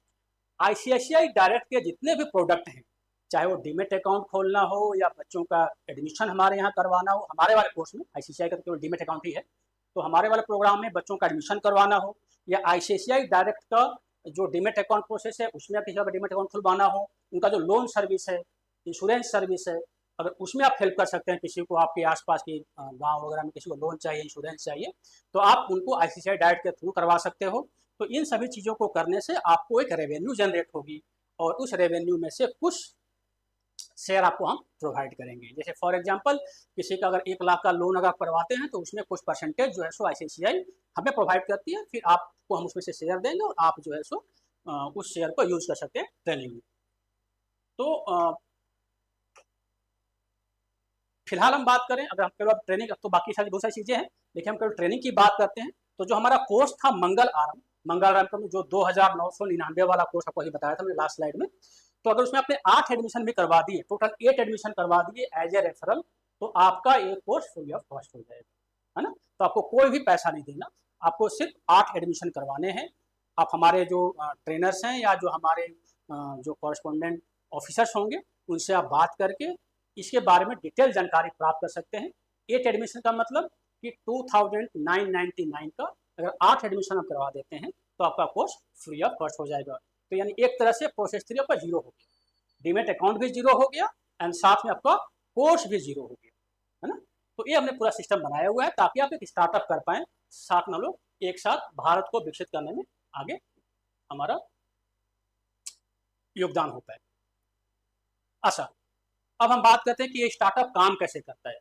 आईसीआईसीआई डायरेक्ट के जितने भी प्रोडक्ट हैं, चाहे वो डीमेट अकाउंट खोलना हो या बच्चों का एडमिशन हमारे यहाँ करवाना हो, हमारे वाले कोर्स में आईसीआईसीआई का तो केवल डीमेट अकाउंट ही है, तो हमारे वाले प्रोग्राम में बच्चों का एडमिशन करवाना हो, या आईसीआईसीआई डायरेक्ट का जो डीमेट अकाउंट प्रोसेस है उसमें किसी का डीमेट अकाउंट खुलवाना हो, उनका जो लोन सर्विस है, इंश्योरेंस सर्विस है, अगर उसमें आप हेल्प कर सकते हैं, किसी को आपके आसपास की गांव वगैरह में किसी को लोन चाहिए, इंश्योरेंस चाहिए, तो आप उनको आईसीआईसीआई डायरेक्ट के थ्रू करवा सकते हो। तो इन सभी चीज़ों को करने से आपको एक रेवेन्यू जनरेट होगी, और उस रेवेन्यू में से कुछ शेयर आपको हम प्रोवाइड करेंगे। जैसे फॉर एग्जांपल किसी का अगर 1 लाख का लोन अगर करवाते हैं तो उसमें कुछ परसेंटेज जो है सो आईसीआईसीआई हमें प्रोवाइड करती है, फिर आपको हम उसमें से शेयर देंगे और आप जो है सो उस शेयर को यूज कर सकते हैं ट्रेनिंग में। तो फिलहाल हम बात करें, अगर हम केवल ट्रेनिंग, तो बाकी सारी बहुत सारी चीज़ें हैं, लेकिन हम केवल ट्रेनिंग की बात करते हैं। तो जो हमारा कोर्स था मंगल आरंभ में जो 2999 वाला कोर्स आपको बताया था मैंने लास्ट स्लाइड में, तो अगर उसमें आपने 8 एडमिशन भी करवा दिए, टोटल 8 एडमिशन करवा दिए एज ए रेफरल, तो आपका एक कोर्स फ्री ऑफ कॉस्ट हो जाएगा, है ना। तो आपको कोई भी पैसा नहीं देना, आपको सिर्फ 8 एडमिशन करवाने हैं। आप हमारे जो ट्रेनर्स हैं या जो हमारे जो कॉरेस्पॉन्डेंट ऑफिसर्स होंगे उनसे आप बात करके इसके बारे में डिटेल जानकारी प्राप्त कर सकते हैं। 8 एडमिशन का मतलब कि 2999 का अगर 8 एडमिशन आप करवा देते हैं तो आपका कोर्स फ्री ऑफ कॉस्ट हो जाएगा। तो यानी एक तरह से प्रोसेस 3 आपका जीरो हो गया, डीमेट अकाउंट भी जीरो हो गया एंड साथ में आपका कोर्स भी जीरो हो गया, है ना। तो ये हमने पूरा सिस्टम बनाया हुआ है ताकि आप एक स्टार्टअप कर पाएं, साथ में लोग एक साथ भारत को विकसित करने में आगे हमारा योगदान हो पाए। अच्छा, अब हम बात करते हैं कि ये स्टार्टअप काम कैसे करता है।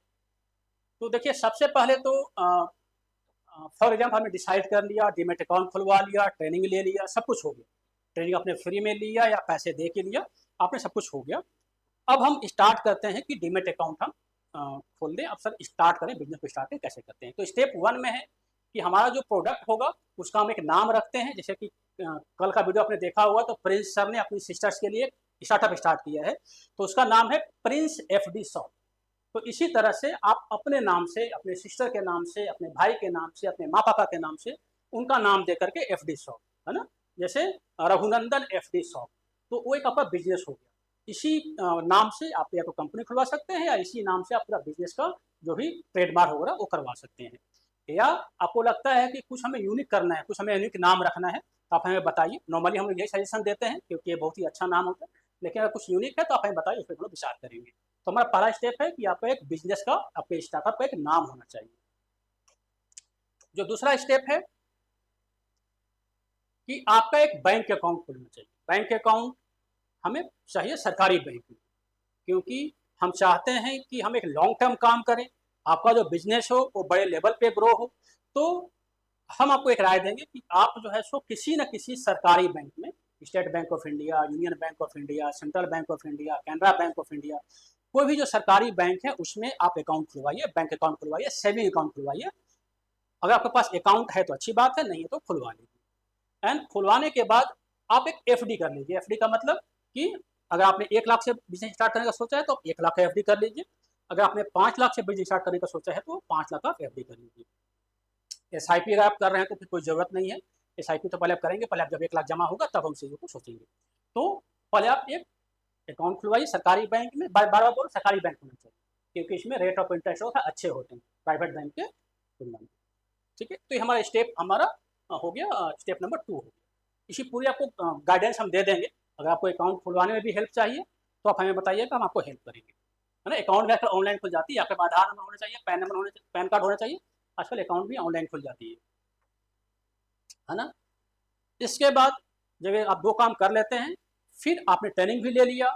तो देखिए, सबसे पहले तो फॉर एग्जाम्पल हमने डिसाइड कर लिया, डीमेट अकाउंट खुलवा लिया, ट्रेनिंग ले लिया, सब कुछ हो गया, ट्रेनिंग आपने फ्री में लिया या पैसे दे के लिया, आपने सब कुछ हो गया। अब हम स्टार्ट करते हैं कि डीमेट अकाउंट हम खोल दें। अब सर स्टार्ट करें, बिजनेस को स्टार्ट करें, कैसे करते हैं। तो स्टेप 1 में है कि हमारा जो प्रोडक्ट होगा उसका हम एक नाम रखते हैं। जैसे कि कल का वीडियो आपने देखा हुआ, तो प्रिंस सर ने अपनी सिस्टर्स के लिए स्टार्टअप स्टार्ट किया है, तो उसका नाम है प्रिंस एफडी शॉप। तो इसी तरह से आप अपने नाम से, अपने सिस्टर के नाम से, अपने भाई के नाम से, अपने माँ पापा के नाम से उनका नाम दे करके एफडी शॉप, है ना। जैसे रघुनंदन एफडी शॉप, तो वो एक आपका बिजनेस हो गया। इसी नाम से आप या तो कंपनी खुलवा सकते हैं या इसी नाम से आप पूरा बिजनेस का जो भी ट्रेडमार्क होगा वो करवा सकते हैं। या आपको लगता है कि कुछ हमें यूनिक करना है, कुछ हमें यूनिक नाम रखना है, तो आप हमें बताइए। नॉर्मली हम लोग यही सजेशन देते हैं क्योंकि ये बहुत ही अच्छा नाम होता है, लेकिन अगर कुछ यूनिक है तो आप हमें बताइए, उस पर हम लोग विचार करेंगे। तो हमारा पहला स्टेप है कि आपका एक बिजनेस का, आपके स्टार्टअप का एक नाम होना चाहिए। जो दूसरा स्टेप है कि आपका एक बैंक अकाउंट खुलना चाहिए। बैंक अकाउंट हमें चाहिए सरकारी बैंक में, क्योंकि हम चाहते हैं कि हम एक लॉन्ग टर्म काम करें, आपका जो बिजनेस हो वो बड़े लेवल पे ग्रो हो। तो हम आपको एक राय देंगे कि आप जो है सो किसी न किसी सरकारी बैंक में, State Bank of India, Union Bank of India, Central Bank of India, Canara Bank of India, कोई भी जो सरकारी बैंक है उसमें आप अकाउंट खुलवाइए, बैंक अकाउंट खुलवाइए, सेविंग अकाउंट खुलवाइए। अगर आपके पास अकाउंट है तो अच्छी बात है, नहीं है तो खुलवा लीजिए। एंड खुलवाने के बाद आप एक एफडी कर लीजिए। एफडी का मतलब कि अगर आपने 1 लाख से बिजनेस स्टार्ट करने का सोचा है तो 1 लाख का एफडी कर लीजिए। अगर आपने 5 लाख से बिजनेस स्टार्ट करने का सोचा है तो 5 लाख का एफडी कर लीजिए। एसआईपी अगर आप कर रहे हैं तो फिर कोई जरूरत नहीं है, एसआईपी तो पहले आप करेंगे, पहले आप जब 1 लाख जमा होगा तब हम चीज़ों को सोचेंगे। तो पहले आप एक अकाउंट खुलवाइए सरकारी बैंक में, बार बार बोलो सरकारी बैंक होना चाहिए, क्योंकि इसमें रेट ऑफ इंटरेस्ट होता है अच्छे होते हैं प्राइवेट बैंक के तुलना में। ठीक है, तो ये हमारा स्टेप हो गया, स्टेप नंबर 2 हो गया। इसी पूरी आपको गाइडेंस हम दे देंगे। अगर आपको अकाउंट खुलवाने में भी हेल्प चाहिए तो आप हमें बताइएगा, हम आपको हेल्प करेंगे, है ना। अकाउंट आजकल ऑनलाइन खुल जाती है, आपके पास आधार नंबर होना चाहिए, पैन नंबर होना चाहिए, पैन कार्ड होना चाहिए, आजकल अकाउंट भी ऑनलाइन खुल जाती है ना। इसके बाद जब आप 2 काम कर लेते हैं, फिर आपने ट्रेनिंग भी ले लिया,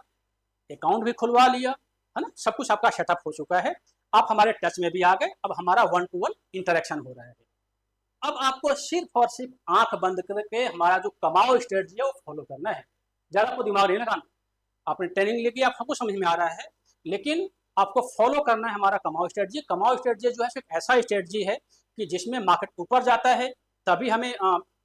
अकाउंट भी खुलवा लिया, है ना, सब कुछ आपका सेटअप हो चुका है, आप हमारे टच में भी आ गए। अब हमारा 1 to 1 इंटरेक्शन हो रहा है। अब आपको सिर्फ और सिर्फ आंख बंद करके हमारा जो कमाओ स्ट्रेटजी है वो फॉलो करना है। ज़्यादा आपको दिमाग नहीं लगाना। आपने ट्रेनिंग लेके आप सबको समझ में आ रहा है, लेकिन आपको फॉलो करना है हमारा कमाओ स्ट्रेटजी। कमाओ स्ट्रेटजी जो है सिर्फ ऐसा स्ट्रेटजी है कि जिसमें मार्केट ऊपर जाता है तभी हमें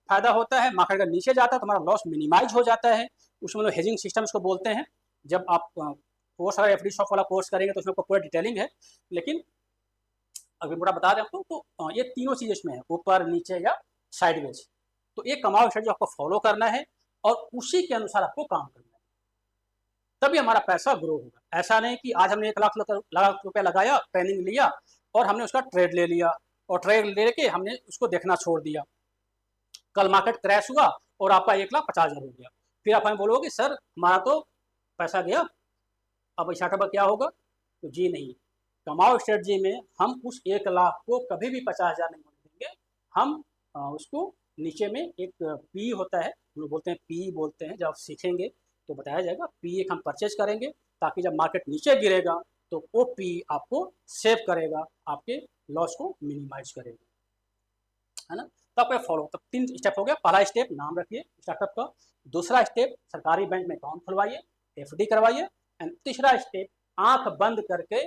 फायदा होता है। मार्केट अगर नीचे जाता है तो हमारा लॉस मिनिमाइज हो जाता है। उसमें लोग हेजिंग सिस्टम इसको बोलते हैं। जब आप कोर्स और एफडी शॉप वाला कोर्स करेंगे तो उसमें आपको पूरा डिटेलिंग है, लेकिन अगर पूरा बता दें आपको तो ये तीनों चीज़ इसमें है, ऊपर नीचे या साइडवेज। तो ये कमाओ स्ट्रेटजी आपको फॉलो करना है और उसी के अनुसार आपको काम करना है, तभी हमारा पैसा ग्रो होगा। ऐसा नहीं कि आज हमने 1 लाख रुपया लगाया, ट्रेनिंग लिया और हमने उसका ट्रेड ले लिया और ट्रेड लेके हमने उसको देखना छोड़ दिया। कल मार्केट क्रैश हुआ और आपका 1,50,000 हो गया, फिर आप हमें बोलोगे सर हमारा तो पैसा गया, अब इस का क्या होगा? तो जी नहीं, कमाओ स्ट्रेटजी में हम उस 1 लाख को कभी भी 50,000 नहीं होने देंगे। हम उसको नीचे में एक पी होता है, हम लोग बोलते हैं पी बोलते हैं, जब आप सीखेंगे तो बताया जाएगा। पी एक हम परचेज करेंगे ताकि जब मार्केट नीचे गिरेगा तो वो पी आपको सेव करेगा, आपके लॉस को मिनिमाइज करेगा, है ना। तो आपको फॉलो, तब 3 स्टेप हो गया। पहला स्टेप नाम रखिए स्टार्टअप का, दूसरा स्टेप सरकारी बैंक में अकाउंट खुलवाइए, एफडी करवाइए, एंड तीसरा स्टेप आंख बंद करके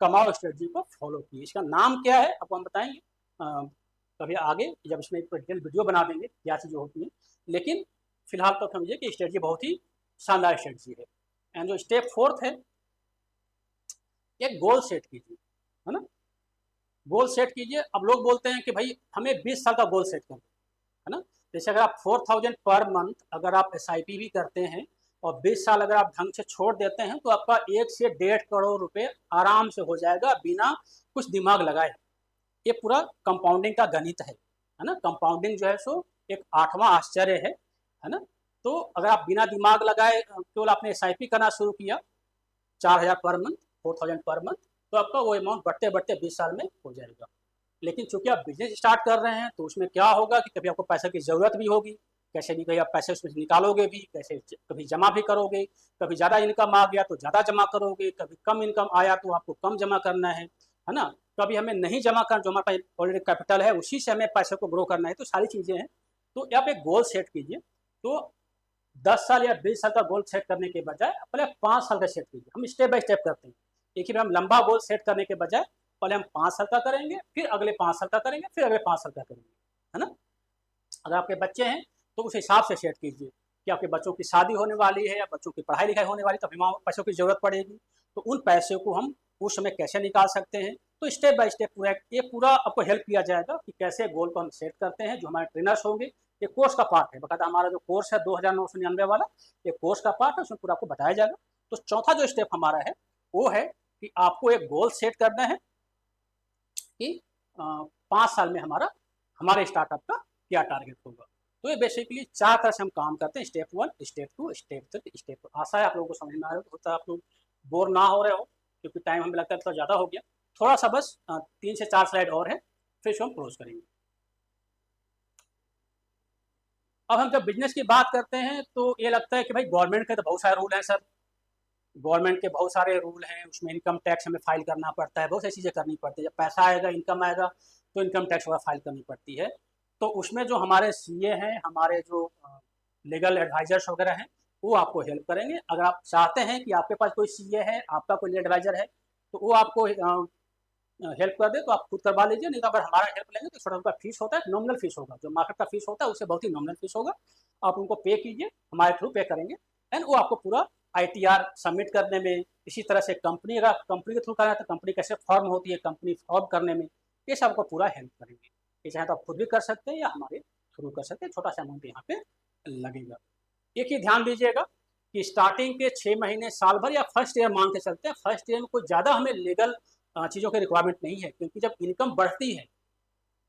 कमाओ स्ट्रेटजी को फॉलो कीजिए। इसका नाम क्या है आपको हम बताएंगे कभी आगे, जब इसमें एक डिटेल वीडियो बना देंगे क्या चीज़ें होती हैं, लेकिन फिलहाल तो समझिए कि स्ट्रेटजी बहुत ही शानदार स्ट्रेटजी है। एंड जो स्टेप फोर्थ है, एक गोल सेट कीजिए, है ना। गोल सेट कीजिए। अब लोग बोलते हैं कि भाई हमें 20 साल का गोल सेट करना है ना। जैसे अगर आप 4,000 पर मंथ अगर आप SIP भी करते हैं और 20 साल अगर आप ढंग से छोड़ देते हैं तो आपका 1 से 1.5 करोड़ रुपए आराम से हो जाएगा बिना कुछ दिमाग लगाए। ये पूरा कंपाउंडिंग का गणित है ना। कंपाउंडिंग जो है सो एक 8वां आश्चर्य है ना। तो अगर आप बिना दिमाग लगाए केवल आपने SIP करना शुरू किया 4,000 पर मंथ, 4,000 पर मंथ, तो आपका वो अमाउंट बढ़ते बढ़ते 20 साल में हो जाएगा। लेकिन चूंकि आप बिजनेस स्टार्ट कर रहे हैं तो उसमें क्या होगा कि कभी आपको पैसे की ज़रूरत भी होगी, कैसे भी कहीं आप पैसे उसमें से निकालोगे भी, कैसे कभी जमा भी करोगे, कभी ज़्यादा इनकम आ गया तो ज़्यादा जमा करोगे, कभी कम इनकम आया तो आपको कम जमा करना है ना। कभी हमें नहीं जमा कर, जो हमारे पास ऑलरेडी कैपिटल है उसी से हमें पैसे को ग्रो करना है, तो सारी चीज़ें हैं। तो आप एक गोल सेट कीजिए। तो 10 साल या 20 साल का गोल सेट करने के बजाय पहले 5 साल का सेट कीजिए। हम स्टेप बाय स्टेप करते हैं, एक ही हम लंबा गोल सेट करने के बजाय पहले हम 5 साल का करेंगे, फिर अगले 5 साल का करेंगे, फिर अगले 5 साल का करेंगे, है ना। अगर आपके बच्चे हैं तो उस हिसाब से सेट कीजिए कि आपके बच्चों की शादी होने वाली है या बच्चों की पढ़ाई लिखाई होने वाली, तभी पैसों की जरूरत पड़ेगी। तो उन पैसों को हम उस समय कैसे निकाल सकते हैं, तो स्टेप बाय स्टेप पूरा ये पूरा आपको हेल्प किया जाएगा कि कैसे गोल को हम सेट करते हैं। जो हमारे ट्रेनर्स होंगे, ये कोर्स का पार्ट है, बकायदा हमारा जो कोर्स है 2,999 वाला, ये कोर्स का पार्ट है, उसमें पूरा आपको बताया जाएगा। तो चौथा जो स्टेप हमारा है वो है कि आपको एक गोल सेट करना है कि 5 साल में हमारे स्टार्टअप का क्या टारगेट होगा। तो ये बेसिकली 4 तरह से हम काम करते हैं, स्टेप 1, स्टेप 2, स्टेप 3, स्टेप 4। आशा है आप लोगों को समझ में आ रहा होता है, आप लोग बोर ना हो रहे हो, क्योंकि टाइम हमें लगता है थोड़ा ज़्यादा हो गया। थोड़ा सा बस 3 से 4 स्लाइड और है, फिर इसको हम क्लोज करेंगे। अब हम जब बिजनेस की बात करते हैं तो ये लगता है कि भाई गवर्नमेंट के तो बहुत सारे रूल हैं सर, गवर्नमेंट के बहुत सारे रूल हैं, उसमें इनकम टैक्स हमें फाइल करना पड़ता है, बहुत सारी चीज़ें करनी पड़ती है। जब पैसा आएगा, इनकम आएगा, तो इनकम टैक्स वगैरह फाइल करनी पड़ती है। तो उसमें जो हमारे CA हैं, हमारे जो लीगल एडवाइजर्स वगैरह हैं, वो आपको हेल्प करेंगे। अगर आप चाहते हैं कि आपके पास कोई CA है, आपका कोई लीगल एडवाइजर है, तो वो आपको हेल्प कर दे तो आप खुद करवा लीजिए, नहीं तो अगर हमारा हेल्प लेंगे तो छोटा उनका फीस होता है, नॉमिनल फीस होगा, जो मार्केट का फीस होता है उससे बहुत ही नॉमिनल फीस होगा। आप उनको पे कीजिए, हमारे थ्रू पे करेंगे, एंड वो आपको पूरा ITR सबमिट करने में, इसी तरह से कंपनी, अगर कंपनी के थ्रू करना है तो कंपनी कैसे फॉर्म होती है, कंपनी फॉर्म करने में, ये सब आपको पूरा हेल्प करेंगे। ये चाहे तो आप खुद भी कर सकते हैं या हमारे थ्रू कर सकते हैं, छोटा सा अमाउंट यहाँ पे लगेगा। एक ही ध्यान दीजिएगा कि स्टार्टिंग के 6 महीने, साल भर या फर्स्ट ईयर मान के चलते हैं, फर्स्ट ईयर में कोई ज़्यादा हमें लीगल चीज़ों की रिक्वायरमेंट नहीं है, क्योंकि जब इनकम बढ़ती है,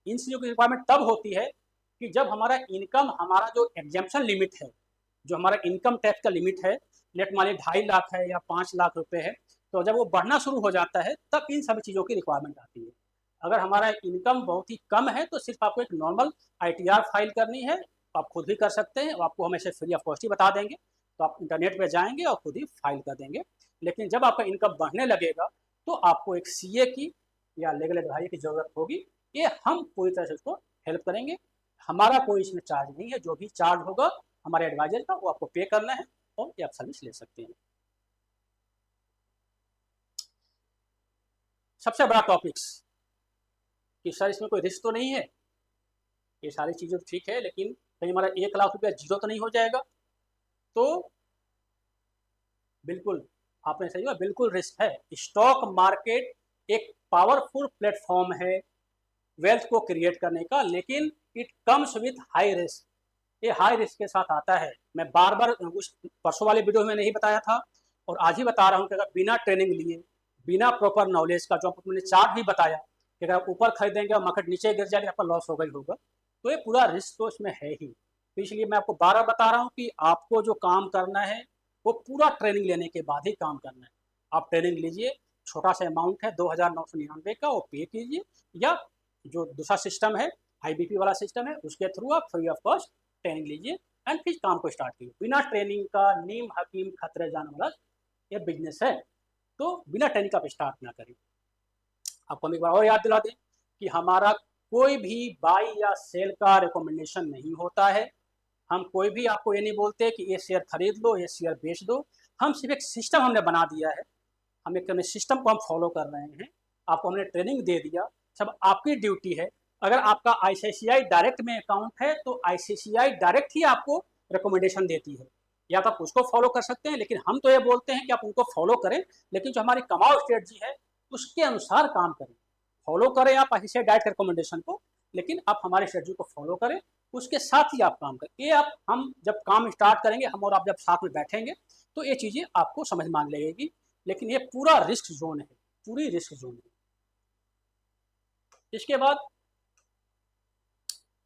इन चीज़ों की रिक्वायरमेंट तब होती है कि जब हमारा इनकम, हमारा जो एग्जेम्पशन लिमिट है, जो हमारा इनकम टैक्स का लिमिट है, लेट मान लीजिए 2.5 लाख है या 5 लाख रुपए है, तो जब वो बढ़ना शुरू हो जाता है तब इन सभी चीज़ों की रिक्वायरमेंट आती है। अगर हमारा इनकम बहुत ही कम है तो सिर्फ आपको एक नॉर्मल ITR फाइल करनी है, आप खुद भी कर सकते हैं, आपको हम ऐसे फ्री ऑफ कॉस्ट ही बता देंगे, तो आप इंटरनेट पे जाएंगे और खुद ही फाइल कर देंगे। लेकिन जब आपका इनकम बढ़ने लगेगा तो आपको एक CA की या लीगल एडवाइजर की जरूरत होगी। ये हम पूरी तरह से उसको हेल्प करेंगे, हमारा कोई इसमें चार्ज नहीं है, जो भी चार्ज होगा हमारे एडवाइजर का वो आपको पे करना है और ये आप सर्विस ले सकते हैं। सबसे बड़ा टॉपिक्स कि सर इसमें कोई रिस्क तो नहीं है, ये सारी चीज़ें तो ठीक है, लेकिन कहीं हमारा 1 लाख रुपया जीरो तो नहीं हो जाएगा। तो बिल्कुल, आपने सही कहा, बिल्कुल रिस्क है। स्टॉक मार्केट एक पावरफुल प्लेटफॉर्म है वेल्थ को क्रिएट करने का, लेकिन it comes with high risk. ये हाई रिस्क के साथ आता है। मैं बार बार उस परसों वाले वीडियो में नहीं बताया था और आज ही बता रहा हूँ कि अगर बिना ट्रेनिंग लिए, बिना प्रॉपर नॉलेज का, जो आपने चार्ट भी बताया कि अगर आप ऊपर खरीदेंगे और मार्केट नीचे गिर जाएगा, आपका लॉस होगा ही होगा, तो ये पूरा रिस्क तो इसमें है ही। तो इसलिए मैं आपको बार बार बता रहा हूँ कि आपको जो काम करना है वो पूरा ट्रेनिंग लेने के बाद ही काम करना है। आप ट्रेनिंग लीजिए, छोटा सा अमाउंट है 2,999 का, वो पे कीजिए, या जो दूसरा सिस्टम है IBP वाला सिस्टम है उसके थ्रू आप फ्री ऑफ कॉस्ट ट्रेनिंग लीजिए एंड फिर काम को स्टार्ट कीजिए। बिना ट्रेनिंग का नीम हकीम खतरे जाने वाला ये बिजनेस है, तो बिना ट्रेनिंग का आप स्टार्ट ना करें। आपको हम एक बार और याद दिला दें कि हमारा कोई भी बाई या सेल का रिकमेंडेशन नहीं होता है। हम कोई भी आपको ये नहीं बोलते कि ये शेयर खरीद लो, ये शेयर बेच दो। हम सिर्फ एक सिस्टम हमने बना दिया है, हम एक सिस्टम को हम फॉलो कर रहे हैं। आपको हमने ट्रेनिंग दे दिया, सब आपकी ड्यूटी है। अगर आपका ICICI डायरेक्ट में अकाउंट है तो ICICI डायरेक्ट ही आपको रिकमेंडेशन देती है, या तो आप उसको फॉलो कर सकते हैं, लेकिन हम तो ये बोलते हैं कि आप उनको फॉलो करें, लेकिन जो हमारी कमाओ स्ट्रेटजी है उसके अनुसार काम करें। फॉलो करें आप ICICI डायरेक्ट रिकमेंडेशन को, लेकिन आप हमारी स्ट्रेटजी को फॉलो करें, उसके साथ ही आप काम करें। ये आप हम जब काम स्टार्ट करेंगे, हम और आप जब साथ में बैठेंगे तो ये चीज़ें आपको समझ में आने लगेगी। लेकिन ये पूरा रिस्क जोन है, पूरी रिस्क जोन है। इसके बाद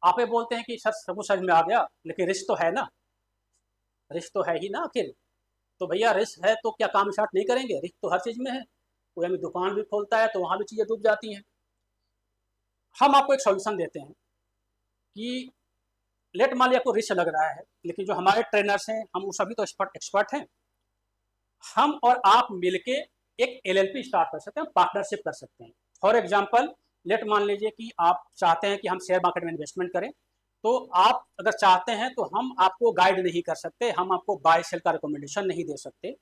आप ये बोलते हैं कि सर सब कुछ समझ में आ गया, लेकिन रिस्क तो है ना, रिस्क तो है ही ना आखिर। तो भैया रिस्क है तो क्या काम स्टार्ट नहीं करेंगे? रिस्क तो हर चीज़ में है। कोई हमें दुकान भी खोलता है तो वहाँ भी चीज़ें डूब जाती हैं। हम आपको एक सॉल्यूशन देते हैं कि लेट मान लिया आपको रिस्क लग रहा है, लेकिन जो हमारे ट्रेनर्स हैं, हम वो सभी तो एक्सपर्ट हैं। हम और आप मिलके एक LLP स्टार्ट कर सकते हैं, पार्टनरशिप कर सकते हैं। फॉर एग्जाम्पल, लेट मान लीजिए कि आप चाहते हैं कि हम शेयर मार्केट में इन्वेस्टमेंट करें, तो आप अगर चाहते हैं तो हम आपको गाइड नहीं कर सकते, हम आपको बाय सेल का रिकमेंडेशन नहीं दे सकते,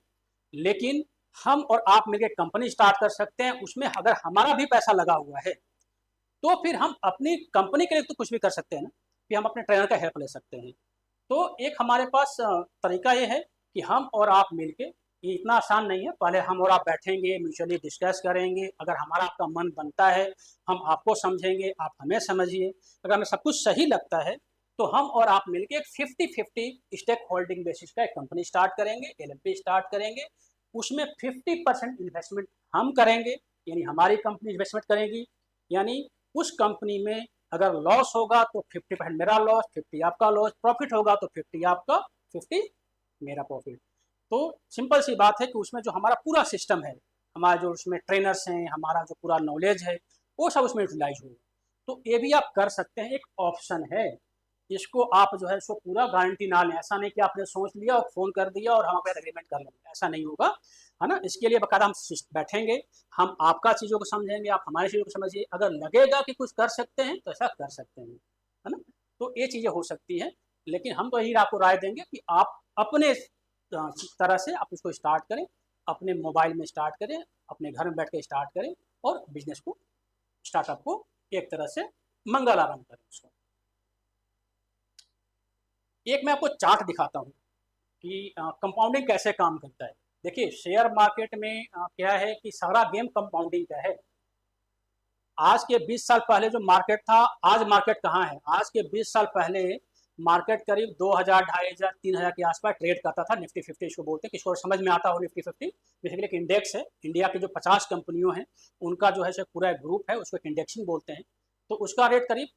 लेकिन हम और आप मिलकर कंपनी स्टार्ट कर सकते हैं। उसमें अगर हमारा भी पैसा लगा हुआ है तो फिर हम अपनी कंपनी के लिए तो कुछ भी कर सकते हैं ना, कि हम अपने ट्रेनर का हेल्प ले सकते हैं। तो एक हमारे पास तरीका ये है कि हम और आप मिलके, ये इतना आसान नहीं है, पहले हम और आप बैठेंगे, म्यूचुअली डिस्कस करेंगे, अगर हमारा आपका मन बनता है हम आपको समझेंगे, आप हमें समझिए। अगर हमें सब कुछ सही लगता है तो हम और आप मिलके एक 50-50 स्टेक होल्डिंग बेसिस का एक कंपनी स्टार्ट करेंगे, LLP स्टार्ट करेंगे। उसमें 50% इन्वेस्टमेंट हम करेंगे, यानी हमारी कंपनी इन्वेस्टमेंट करेगी। यानी उस कंपनी में अगर लॉस होगा तो 50% मेरा लॉस, 50 आपका लॉस, प्रॉफिट होगा तो 50 आपका, 50 मेरा प्रॉफिट। तो सिंपल सी बात है कि उसमें जो हमारा पूरा सिस्टम है, हमारा जो उसमें ट्रेनर्स हैं, हमारा जो पूरा नॉलेज है, वो सब उसमें यूटिलाइज होगा। तो ये भी आप कर सकते हैं, एक ऑप्शन है। इसको आप जो है इसको पूरा गारंटी ना लें। ऐसा नहीं कि आपने सोच लिया और फ़ोन कर दिया और हम पे एग्रीमेंट कर लेंगे, ऐसा नहीं होगा, है ना। इसके लिए बाकायदा हम बैठेंगे, हम आपका चीज़ों को समझेंगे, आप हमारी चीज़ों को समझिए। अगर लगेगा कि कुछ कर सकते हैं तो ऐसा कर सकते हैं, है ना। तो ये चीज़ें हो सकती हैं, लेकिन हम तो यही आपको राय देंगे कि आप अपने तरह से आप इसको स्टार्ट करें, अपने मोबाइल में स्टार्ट करें, अपने घर में बैठ के स्टार्ट करें और बिजनेस को, स्टार्टअप को एक तरह से मंगल आरंभ करें उसका। एक मैं आपको चार्ट दिखाता हूँ कि कंपाउंडिंग कैसे काम करता है। देखिए शेयर मार्केट में क्या है कि सारा गेम कंपाउंडिंग का है। आज के 20 साल पहले जो मार्केट था, आज मार्केट कहाँ है? आज के 20 साल पहले मार्केट करीब 2000, 2500, 3000 के आसपास ट्रेड करता था। निफ्टी 50 इसको बोलते हैं, किसको समझ में आता हो। निफ्टी 50 बेसिकली एक इंडेक्स है, इंडिया के जो 50 कंपनियों हैं उनका जो है पूरा ग्रुप है, उसको एक इंडेक्सिंग बोलते हैं। तो उसका रेट करीब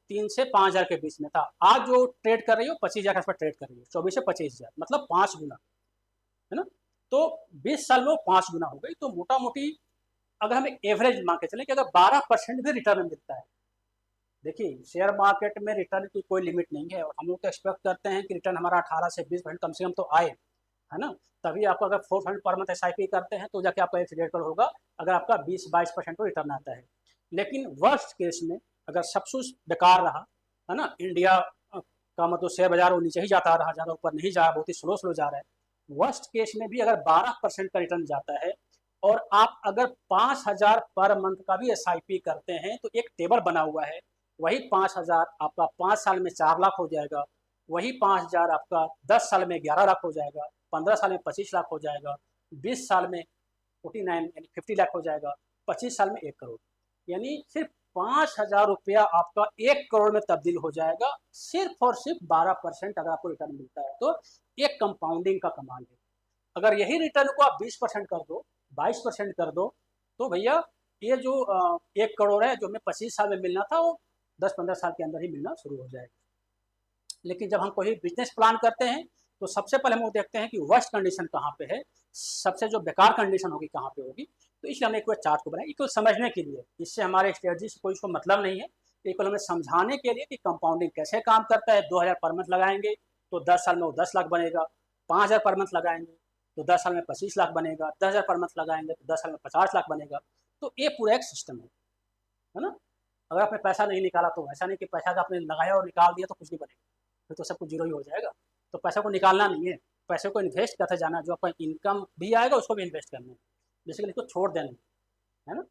3 से 5000 के बीच में था। आज जो ट्रेड कर रही हो 25,000 के आसपास ट्रेड कर रही है, 24 से 25,000, मतलब 5 गुना, है ना। तो 20 साल में वो 5 गुना हो गई। तो मोटा मोटी अगर हम एवरेज मान के चलें कि अगर 12% भी रिटर्न मिलता है, देखिए शेयर मार्केट में रिटर्न की कोई लिमिट नहीं है, और हम लोग तो एक्सपेक्ट करते हैं कि रिटर्न हमारा 18 से 20% कम से कम तो आए, है ना। तभी आपको अगर 400 पर मंथ SIP करते हैं तो जाके आपका 1 करोड़ होगा, अगर आपका 20-22% तो रिटर्न आता है। लेकिन वर्स्ट केस में अगर सब कुछ बेकार रहा, है ना, इंडिया का मतलब शेयर बाजार वो नीचे ही जाता रहा, ज़्यादा ऊपर नहीं जा, बहुत ही स्लो स्लो जा रहा है, वर्स्ट केस में भी अगर 12% का रिटर्न जाता है और आप अगर 5,000 पर मंथ का भी SIP करते हैं, तो एक टेबल बना हुआ है वही 5,000 आपका 5 साल में 4 लाख हो जाएगा, वही 5,000 आपका 10 साल में 11 लाख हो जाएगा, 15 साल में 25 लाख हो जाएगा, 20 साल में 49 यानी 50 लाख हो जाएगा, 25 साल में 1 करोड़। यानी सिर्फ 5,000 रुपया आपका 1 करोड़ में तब्दील हो जाएगा, सिर्फ और सिर्फ 12% अगर आपको रिटर्न मिलता है तो। एक कंपाउंडिंग का कमाल है। अगर यही रिटर्न को आप 20% कर दो, 22% कर दो, तो भैया ये जो 1 करोड़ है जो हमें 25 साल में मिलना था, वो 10-15 साल के अंदर ही मिलना शुरू हो जाएगा। लेकिन जब हम कोई बिजनेस प्लान करते हैं तो सबसे पहले हम वो देखते हैं कि वर्स्ट कंडीशन कहाँ पे है, सबसे जो बेकार कंडीशन होगी कहाँ पे होगी। तो इसलिए हमने एक चार्ट को बनाया, इसको समझने के लिए। इससे हमारे स्ट्रेटजी से कोई इसको मतलब नहीं है, एक हमें समझाने के लिए कि कंपाउंडिंग कैसे काम करता है। 2,000 पर मंथ लगाएंगे तो 10 साल में वो 10 लाख बनेगा, 5,000 पर मंथ लगाएंगे तो 10 साल में 25 लाख बनेगा, 10,000 पर मंथ लगाएंगे तो 10 साल में 50 लाख बनेगा। तो ये पूरा एक सिस्टम है ना। अगर आपने पैसा नहीं निकाला तो ऐसा नहीं कि पैसा आपने लगाया और निकाल दिया तो कुछ नहीं बनेगा, फिर तो सब कुछ जीरो ही हो जाएगा। तो पैसा को निकालना नहीं है, पैसे को इन्वेस्ट करते जाना, जो आपका इनकम भी आएगा उसको भी इन्वेस्ट करना है, बेसिकली इसको छोड़ देना है ना।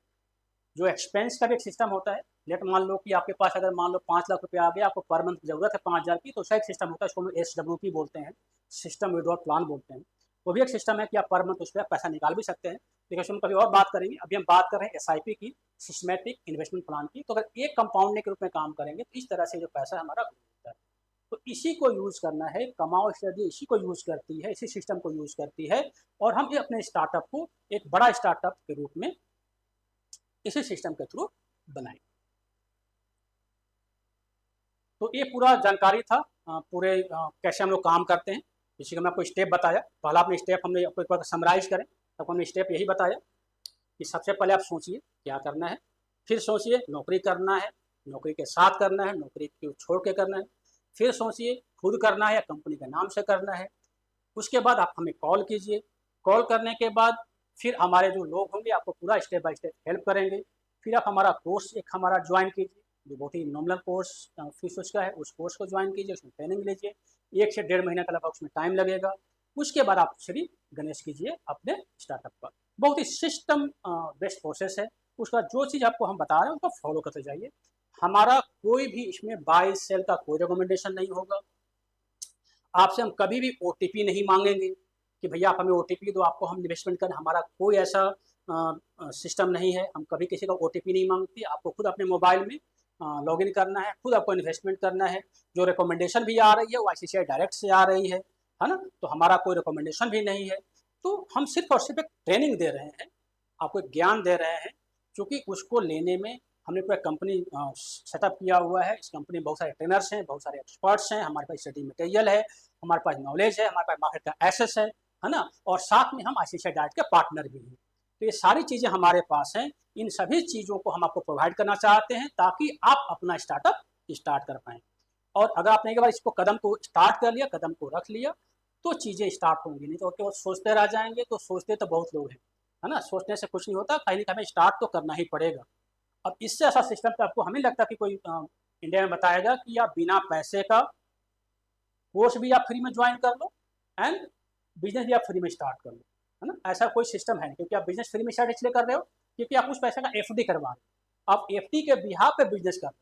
जो एक्सपेंस का भी एक सिस्टम होता है। लेट मान लो कि आपके पास अगर मान लो 5 लाख रुपया आ गया, आपको पर मंथ जरूरत है 5,000 की, तो उसका एक सिस्टम होता है, इसको हम SWP बोलते हैं, सिस्टम विड्रॉल प्लान बोलते हैं। वो भी एक सिस्टम है कि आप पर मंथ उस पर पैसा निकाल भी सकते हैं, लेकिन उसमें कभी और बात करेंगे। अभी हम बात कर रहे हैं SIP की, सिस्टमेटिक इन्वेस्टमेंट प्लान की। तो अगर एक कंपाउंड के रूप में काम करेंगे तो इस तरह से जो पैसा हमारा होता है, तो इसी को यूज करना है। कमाओ स्ट्रेटजी इसी को यूज करती है, इसी सिस्टम को यूज करती है, और हम अपने स्टार्टअप को एक बड़ा स्टार्टअप के रूप में इसी सिस्टम के थ्रू बनाए। तो ये पूरा जानकारी था पूरे कैसे हम लोग काम करते हैं। इसी का मैं आपको स्टेप बताया। पहला अपने स्टेप हमने आपको एक बार समराइज करें, तब हमने स्टेप यही बताया कि सबसे पहले आप सोचिए क्या करना है, फिर सोचिए नौकरी करना है, नौकरी के साथ करना है, नौकरी को छोड़ के करना है, फिर सोचिए खुद करना है या कंपनी के नाम से करना है। उसके बाद आप हमें कॉल कीजिए, कॉल करने के बाद फिर हमारे जो लोग होंगे आपको पूरा स्टेप बाय स्टेप हेल्प करेंगे। फिर आप हमारा कोर्स एक हमारा ज्वाइन कीजिए, जो बहुत ही नॉमिनल कोर्स फीस उसका है, उस कोर्स को ज्वाइन कीजिए, उसमें ट्रेनिंग लीजिए। 1 से 1.5 महीने का लगभग उसमें टाइम लगेगा। उसके बाद आप श्री गणेश कीजिए अपने स्टार्टअप पर। बहुत ही सिस्टम बेस्ड प्रोसेस है। उसका जो चीज़ आपको हम बता रहे हैं उसको फॉलो करते जाइए। हमारा कोई भी इसमें बाय सेल का कोई रिकमेंडेशन नहीं होगा। आपसे हम कभी भी OTP नहीं मांगेंगे कि भैया आप हमें OTP दो, आपको हम इन्वेस्टमेंट करें। हमारा कोई ऐसा सिस्टम नहीं है, हम कभी किसी का OTP नहीं मांगते। आपको खुद अपने मोबाइल में लॉगिन करना है, खुद आपको इन्वेस्टमेंट करना है। जो रिकमेंडेशन भी आ रही है वो ICICI डायरेक्ट से आ रही है ना। तो हमारा कोई रिकमेंडेशन भी नहीं है। तो हम सिर्फ और सिर्फ एक ट्रेनिंग दे रहे हैं, आपको एक ज्ञान दे रहे हैं, क्योंकि उसको लेने में हमने पूरा कंपनी सेटअप किया हुआ है। इस कंपनी में बहुत सारे ट्रेनर्स हैं, बहुत सारे एक्सपर्ट्स हैं, हमारे पास स्टडी मटेरियल है, हमारे पास नॉलेज है, हमारे पास मार्केट का एक्सेस है ना। और साथ में हम ICICI डायरेक्ट के पार्टनर भी हैं। तो ये सारी चीज़ें हमारे पास हैं। इन सभी चीज़ों को हम आपको प्रोवाइड करना चाहते हैं ताकि आप अपना स्टार्टअप स्टार्ट कर पाएँ। और अगर आपने एक बार इसको कदम को स्टार्ट कर लिया, कदम को रख लिया, तो चीज़ें स्टार्ट होंगी। नहीं तो केवल सोचते रह जाएंगे। तो सोचते तो बहुत लोग हैं, है ना। सोचने से कुछ नहीं होता, कहीं ना कहीं हमें स्टार्ट तो करना ही पड़ेगा। अब इससे ऐसा सिस्टम तो आपको हमें लगता है कि कोई इंडिया में बताएगा कि आप बिना पैसे का कोर्स भी आप फ्री में ज्वाइन कर लो एंड बिजनेस भी आप फ्री में स्टार्ट कर लो, है ना। ऐसा कोई सिस्टम है नहीं, क्योंकि आप बिजनेस फ्री में स्टार्ट इसलिए कर रहे हो क्योंकि आप उस पैसे का FD करवा रहे हो। आप FD के बिहाफ पे बिजनेस कर रहे हो,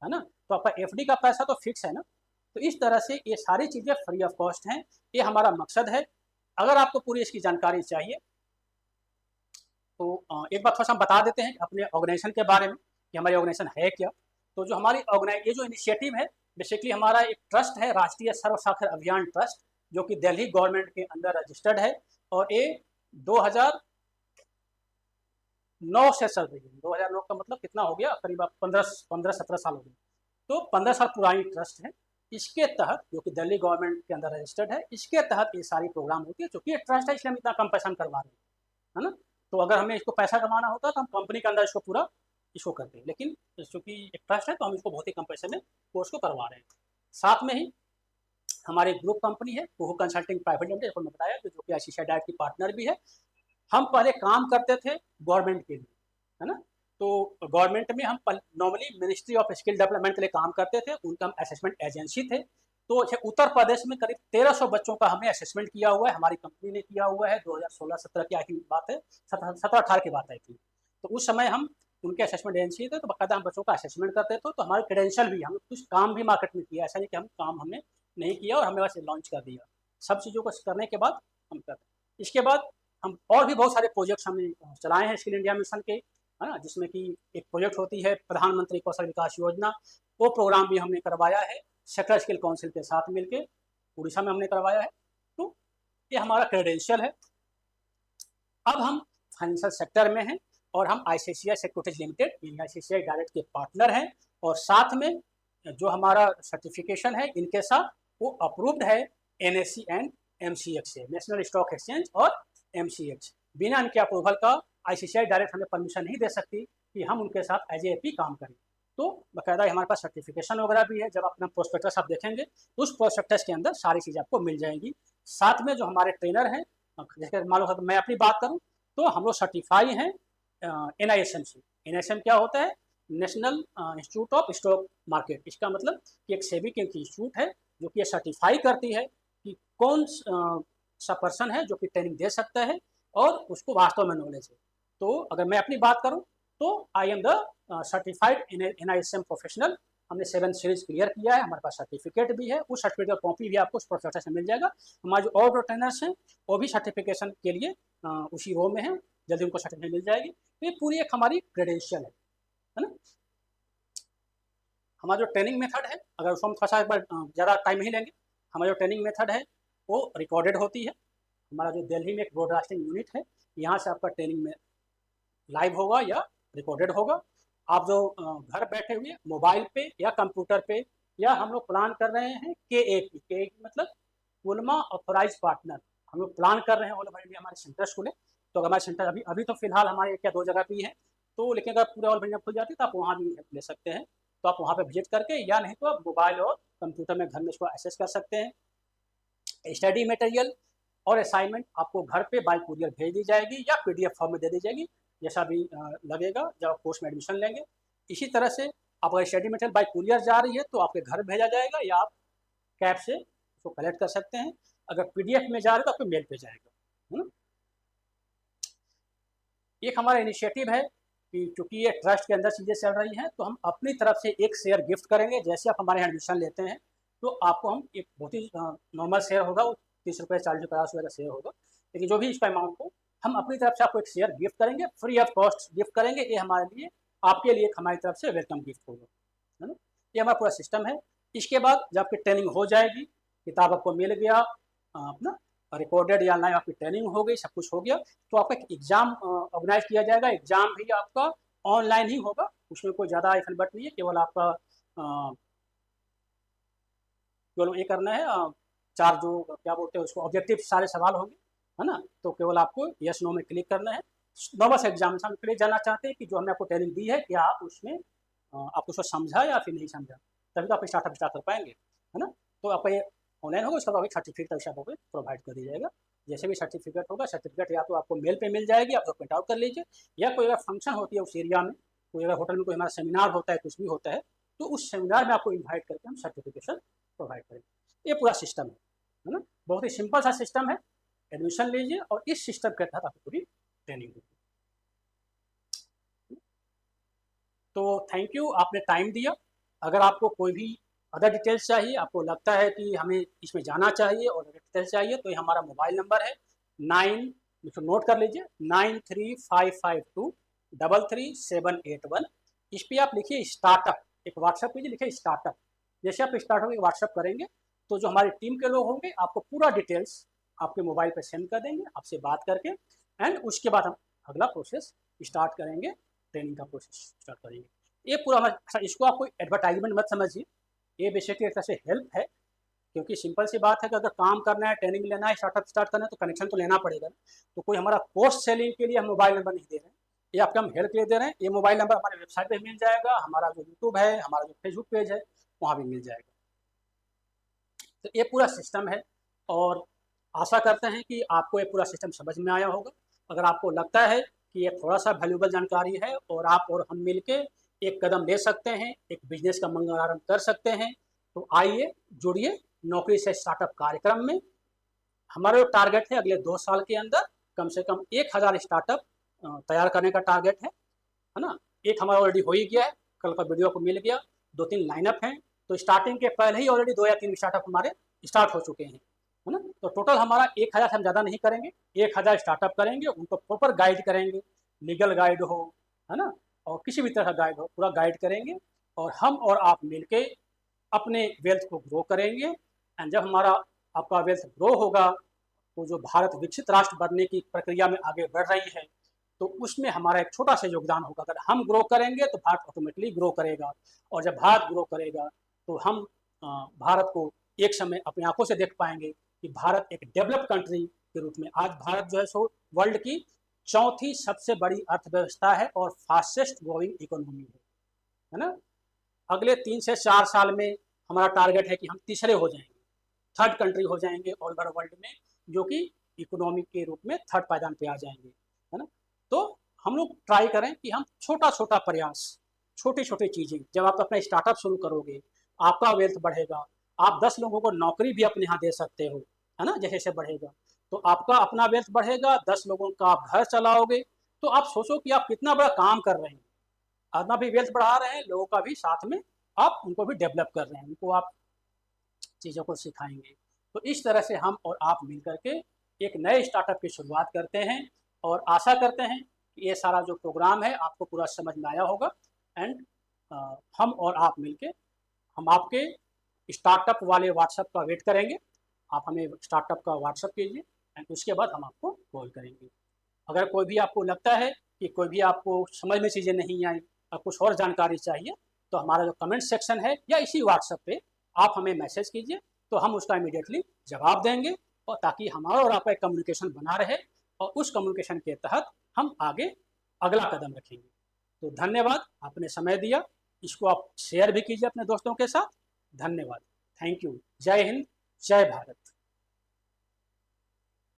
है ना। तो आपका FD का पैसा तो फिक्स है ना। तो इस तरह से ये सारी चीज़ें फ्री ऑफ कॉस्ट हैं। ये हमारा मकसद है। अगर आपको पूरी इसकी जानकारी चाहिए तो एक बार थोड़ा सा हम बता देते हैं अपने ऑर्गेनाइजेशन के बारे में कि हमारी ऑर्गेनाइजेशन है क्या। तो जो हमारी ये जो इनिशिएटिव है, बेसिकली हमारा एक ट्रस्ट है, राष्ट्रीय सर्व साक्षर अभियान ट्रस्ट, जो कि दिल्ली गवर्नमेंट के अंदर रजिस्टर्ड है। और ये 2009 से चल रही है। 2009 का मतलब कितना हो गया, करीब 15-17 साल हो गए। तो 15 साल पुरानी ट्रस्ट है। इसके तहत, जो कि दिल्ली गवर्नमेंट के अंदर रजिस्टर्ड है, इसके तहत ये सारी प्रोग्राम होती है। चूंकि ये ट्रस्ट है इसलिए हम इतना कम पैसा हम करवा रहे हैं, है ना। तो अगर हमें इसको पैसा कमाना होता तो हम कंपनी के अंदर इसको पूरा इसको करते हैं, लेकिन चूंकि एक ट्रस्ट है तो हम इसको बहुत ही कम पैसे में कोर्स को करवा रहे हैं। साथ में ही हमारी ग्रुप कंपनी है कुहू कंसल्टिंग प्राइवेट लिमिटेड, जैसे मैंने बताया, जो कि ICICI डायरेक्ट की पार्टनर भी है। हम पहले काम करते थे गवर्नमेंट के लिए, है ना। तो गवर्नमेंट में हम normally ministry of skill development के लिए काम करते थे, उनका हम असेसमेंट एजेंसी थे। तो उत्तर प्रदेश में करीब 1300 बच्चों का हमने असेसमेंट किया हुआ है, हमारी कंपनी ने किया हुआ है। 2016-17 की बात है, 17-18 की बात आई थी। तो उस समय हम उनके असेसमेंट एजेंसी थे, तो बाकायदा हम बच्चों का असेसमेंट करते थे, तो हमारे क्रेडेंशियल भी, हम कुछ काम भी मार्केट में किया, ऐसा नहीं कि हम काम हमने नहीं किया और हमने बस लॉन्च कर दिया। सब चीज़ों को करने के बाद हम करते हैं। इसके बाद हम और भी बहुत सारे प्रोजेक्ट्स हमने चलाए हैं स्किल इंडिया मिशन के, है ना, जिसमें कि एक प्रोजेक्ट होती है प्रधानमंत्री कौशल विकास योजना, वो प्रोग्राम भी हमने करवाया है सेक्टर स्किल काउंसिल के साथ मिलकर, उड़ीसा में हमने करवाया है। तो ये हमारा क्रेडेंशियल है। अब हम फाइनेंशियल सेक्टर में हैं और हम आईसीआईसीआई सिक्योरिटीज लिमिटेड यानी आईसीआईसीआई डायरेक्ट के पार्टनर हैं, और साथ में जो हमारा सर्टिफिकेशन है इनके साथ वो अप्रूव्ड है एनएससी एंड एमसीएक्स से, नेशनल स्टॉक एक्सचेंज और एमसीएक्स। बिना इनके अप्रूवल का आईसीआईसीआई डायरेक्ट हमें परमिशन नहीं दे सकती कि हम उनके साथ एज ए काम करें। तो बाकायदा हमारे पास सर्टिफिकेशन वगैरह भी है। जब अपना प्रोस्पेक्टस आप देखेंगे तो उस प्रोस्पेक्टस के अंदर सारी चीज़ आपको मिल जाएंगी। साथ में जो हमारे ट्रेनर हैं, जैसे मान लो मैं अपनी बात करूं तो हम लोग सर्टिफाई हैं एनआईएसएम से। एनआईएसएम क्या होता है? National institute of stock market. इसका मतलब कि एक सेबी की इंस्टीट्यूट है जो कि ये सर्टिफाई करती है कि कौन सा पर्सन है जो कि ट्रेनिंग दे सकता है और उसको वास्तव में नॉलेज है। तो अगर मैं अपनी बात करूं तो I am the certified NISM professional. हमने 7 सीरीज क्लियर किया है, हमारे पास सर्टिफिकेट भी है, उस सर्टिफिकेट का कॉपी भी आपको उस प्रोफेसर से मिल जाएगा। हमारे जो और ट्रेनर्स हैं वो भी सर्टिफिकेशन के लिए उसी रो में है, जल्दी उनको सर्टिफिकेट मिल जाएगी। तो ये पूरी एक हमारी क्रेडेंशियल है ना। हमारा जो ट्रेनिंग मेथड है, अगर उसको हम थोड़ा सा एक बार ज़्यादा टाइम नहीं लेंगे, हमारा जो ट्रेनिंग मेथड है वो रिकॉर्डेड होती है। हमारा जो दिल्ली में एक ब्रॉडकास्टिंग यूनिट है, यहाँ से आपका ट्रेनिंग में लाइव होगा या रिकॉर्डेड होगा। आप जो घर बैठे हुए मोबाइल पे या कंप्यूटर पे, या हम लोग प्लान कर रहे हैं के मतलब कुलमा ऑथोराइज पार्टनर, हम लोग प्लान कर रहे हैं ऑल ओवर इंडिया हमारे सेंटर्स खुले। तो अगर हमारे सेंटर अभी तो फिलहाल हमारे क्या 2 जगह पे ही है, तो लेकिन अगर पूरे ऑल ओवर इंडिया खुल जाती है तो आप वहाँ भी ले सकते हैं। तो आप वहाँ पे विजिट करके, या नहीं तो आप मोबाइल और कंप्यूटर में घर में इसको एक्सेस कर सकते हैं। स्टडी मटेरियल और असाइनमेंट आपको घर पे बाय कुरियर भेज दी जाएगी या पीडीएफ फॉर्म में दे दी जाएगी, जैसा भी लगेगा जब आप कोर्स में एडमिशन लेंगे। इसी तरह से आप अगर स्टडी मटेरियल बाय कुरियर जा रही है तो आपके घर भेजा जाएगा, या आप कैब से उसको कलेक्ट कर सकते हैं। अगर पीडीएफ में जा रहे तो आपको मेल पे जाएगा। एक हमारा इनिशिएटिव है कि चूंकि ये ट्रस्ट के अंदर चीज़ें चल रही हैं, तो हम अपनी तरफ से एक शेयर गिफ्ट करेंगे। जैसे आप हमारे यहाँ एडमिशन लेते हैं तो आपको हम एक बहुत ही नॉर्मल शेयर होगा, वो 30 रुपये 40 रुपये 50 रुपये का शेयर होगा, लेकिन जो भी इसका अमाउंट हो हम अपनी तरफ से आपको एक शेयर गिफ्ट करेंगे, फ्री ऑफ कॉस्ट गिफ्ट करेंगे। ये हमारे लिए, आपके लिए हमारी तरफ से वेलकम गिफ्ट होगा, है ना। ये हमारा पूरा सिस्टम है। इसके बाद जब आपकी ट्रेनिंग हो जाएगी, किताब आपको मिल गया, अपना रिकॉर्डेड या लाइव आपकी ट्रेनिंग हो गई, सब कुछ हो गया, तो आपका एक एग्जाम ऑर्गेनाइज किया जाएगा। एग्जाम भी आपका ऑनलाइन ही होगा, उसमें कोई ज़्यादा एफर्ट नहीं है, केवल आपका केवल ये करना है, 4 जो क्या बोलते हैं उसको ऑब्जेक्टिव सारे सवाल होंगे, है ना। तो केवल आपको यस नो में क्लिक करना है। नॉर्मल एग्जाम हम के लिए जानना चाहते हैं कि जो हमने आपको ट्रेनिंग दी है क्या आप उसमें आपको उसको समझा या फिर नहीं समझा, तभी तो आप स्टार्टअप स्टार्ट कर पाएंगे, है ना। तो आपका ये ऑनलाइन होगा, उसका एक सर्टिफिकेट आपको प्रोवाइड कर दिया जाएगा। जैसे भी सर्टिफिकेट होगा, सर्टिफिकेट या तो आपको मेल पे मिल जाएगी, आप प्रिंट आउट कर लीजिए, या कोई अगर फंक्शन होती है उस एरिया में, कोई अगर होटल में कोई हमारा सेमिनार होता है, कुछ भी होता है, तो उस सेमिनार में आपको इन्वाइट करके हम सर्टिफिकेशन प्रोवाइड करेंगे। ये पूरा सिस्टम है ना। बहुत ही सिंपल सा सिस्टम है। एडमिशन लीजिए और इस सिस्टम के तहत आपकी पूरी ट्रेनिंग होगी। तो थैंक यू, आपने टाइम दिया। अगर आपको कोई भी अदर डिटेल्स चाहिए, आपको लगता है कि हमें इसमें जाना चाहिए और डिटेल्स चाहिए, तो ये हमारा मोबाइल नंबर है 9, इसको नोट कर लीजिए, 9355233781। इस पर आप लिखिए स्टार्टअप, एक व्हाट्सअप कीजिए, लिखिए स्टार्टअप। जैसे आप स्टार्टअप व्हाट्सअप करेंगे तो जो हमारी टीम के लोग होंगे आपको पूरा डिटेल्स आपके मोबाइल पर सेंड कर देंगे, आपसे बात करके, एंड उसके बाद हम अगला प्रोसेस स्टार्ट करेंगे, ट्रेनिंग का प्रोसेस स्टार्ट करेंगे। ये पूरा इसको आप कोई एडवर्टाइजमेंट मत समझिए, ये बेसिकली एक तरह से हेल्प है। क्योंकि सिंपल सी बात है कि अगर काम करना है, ट्रेनिंग लेना है, स्टार्टअप स्टार्ट करना है, तो कनेक्शन तो लेना पड़ेगा ना। तो कोई हमारा पोस्ट सेलिंग के लिए हम मोबाइल नंबर नहीं दे रहे हैं, ये आपको हम हेल्प के लिए दे रहे हैं। ये मोबाइल नंबर हमारे वेबसाइट पर मिल जाएगा, हमारा जो यूट्यूब है, हमारा जो फेसबुक पेज है, वहाँ भी मिल जाएगा। तो ये पूरा सिस्टम है, और आशा करते हैं कि आपको ये पूरा सिस्टम समझ में आया होगा। अगर आपको लगता है कि ये थोड़ा सा वैल्यूबल जानकारी है और आप और हम मिलके एक कदम ले सकते हैं, एक बिजनेस का मंगलारंभ कर सकते हैं, तो आइए जुड़िए नौकरी से स्टार्टअप कार्यक्रम में। हमारा जो टारगेट है अगले 2 साल के अंदर कम से कम 1000 स्टार्टअप तैयार करने का टारगेट है ना। एक हमारा ऑलरेडी हो ही गया है, कल का वीडियो को मिल गया, 2-3 लाइनअप हैं, तो स्टार्टिंग के पहले ही ऑलरेडी 2 या 3 स्टार्टअप हमारे स्टार्ट हो चुके हैं, है ना। तो टोटल हमारा 1000 से हम ज़्यादा नहीं करेंगे, 1000 स्टार्टअप करेंगे, उनको प्रॉपर गाइड करेंगे, लीगल गाइड हो, है ना, और किसी भी तरह का गाइड हो, पूरा गाइड करेंगे, और हम और आप मिलके अपने वेल्थ को ग्रो करेंगे। एंड जब हमारा आपका वेल्थ ग्रो होगा, तो जो भारत विकसित राष्ट्र बनने की प्रक्रिया में आगे बढ़ रही है, तो उसमें हमारा एक छोटा सा योगदान होगा। अगर हम ग्रो करेंगे तो भारत ऑटोमेटिकली ग्रो करेगा, और जब भारत ग्रो करेगा तो हम भारत को एक समय अपनी आंखों से देख पाएंगे कि भारत एक डेवलप कंट्री के रूप में, आज भारत जो है सो वर्ल्ड की चौथी सबसे बड़ी अर्थव्यवस्था है और फास्टेस्ट ग्रोइंग इकोनॉमी है ना। अगले 3 से 4 साल में हमारा टारगेट है कि हम तीसरे हो जाएंगे, थर्ड कंट्री हो जाएंगे ऑल ओवर वर्ल्ड में, जो कि इकोनॉमिक के रूप में थर्ड पायदान पे आ जाएंगे, है ना। तो हम लोग ट्राई करें कि हम छोटा छोटा प्रयास, छोटी छोटी चीज़ें, जब आप अपना स्टार्टअप शुरू करोगे, आपका वेल्थ बढ़ेगा, आप 10 लोगों को नौकरी भी अपने यहाँ दे सकते हो, है ना, जैसे जैसे बढ़ेगा, तो आपका अपना वेल्थ बढ़ेगा, 10 लोगों का आप घर चलाओगे, तो आप सोचो कि आप कितना बड़ा काम कर रहे हैं, अपना भी वेल्थ बढ़ा रहे हैं, लोगों का भी साथ में आप उनको भी डेवलप कर रहे हैं, उनको आप चीज़ों को सिखाएंगे। तो इस तरह से हम और आप मिल करके एक नए स्टार्टअप की शुरुआत करते हैं, और आशा करते हैं कि ये सारा जो प्रोग्राम है आपको पूरा समझ में आया होगा। एंड हम और आप मिलके हम आपके स्टार्टअप वाले व्हाट्सएप का वेट करेंगे, आप हमें स्टार्टअप का व्हाट्सएप कीजिए, एंड उसके बाद हम आपको कॉल करेंगे। अगर कोई भी आपको लगता है कि कोई भी आपको समझ में चीज़ें नहीं आई और कुछ और जानकारी चाहिए, तो हमारा जो कमेंट सेक्शन है या इसी व्हाट्सएप पे आप हमें मैसेज कीजिए, तो हम उसका इमीडिएटली जवाब देंगे, और ताकि हमारा और आपका कम्युनिकेशन बना रहे, और उस कम्युनिकेशन के तहत हम आगे अगला कदम रखेंगे। तो धन्यवाद, आपने समय दिया, इसको आप शेयर भी कीजिए अपने दोस्तों के साथ। धन्यवाद, थैंक यू, जय हिंद, जय भारत।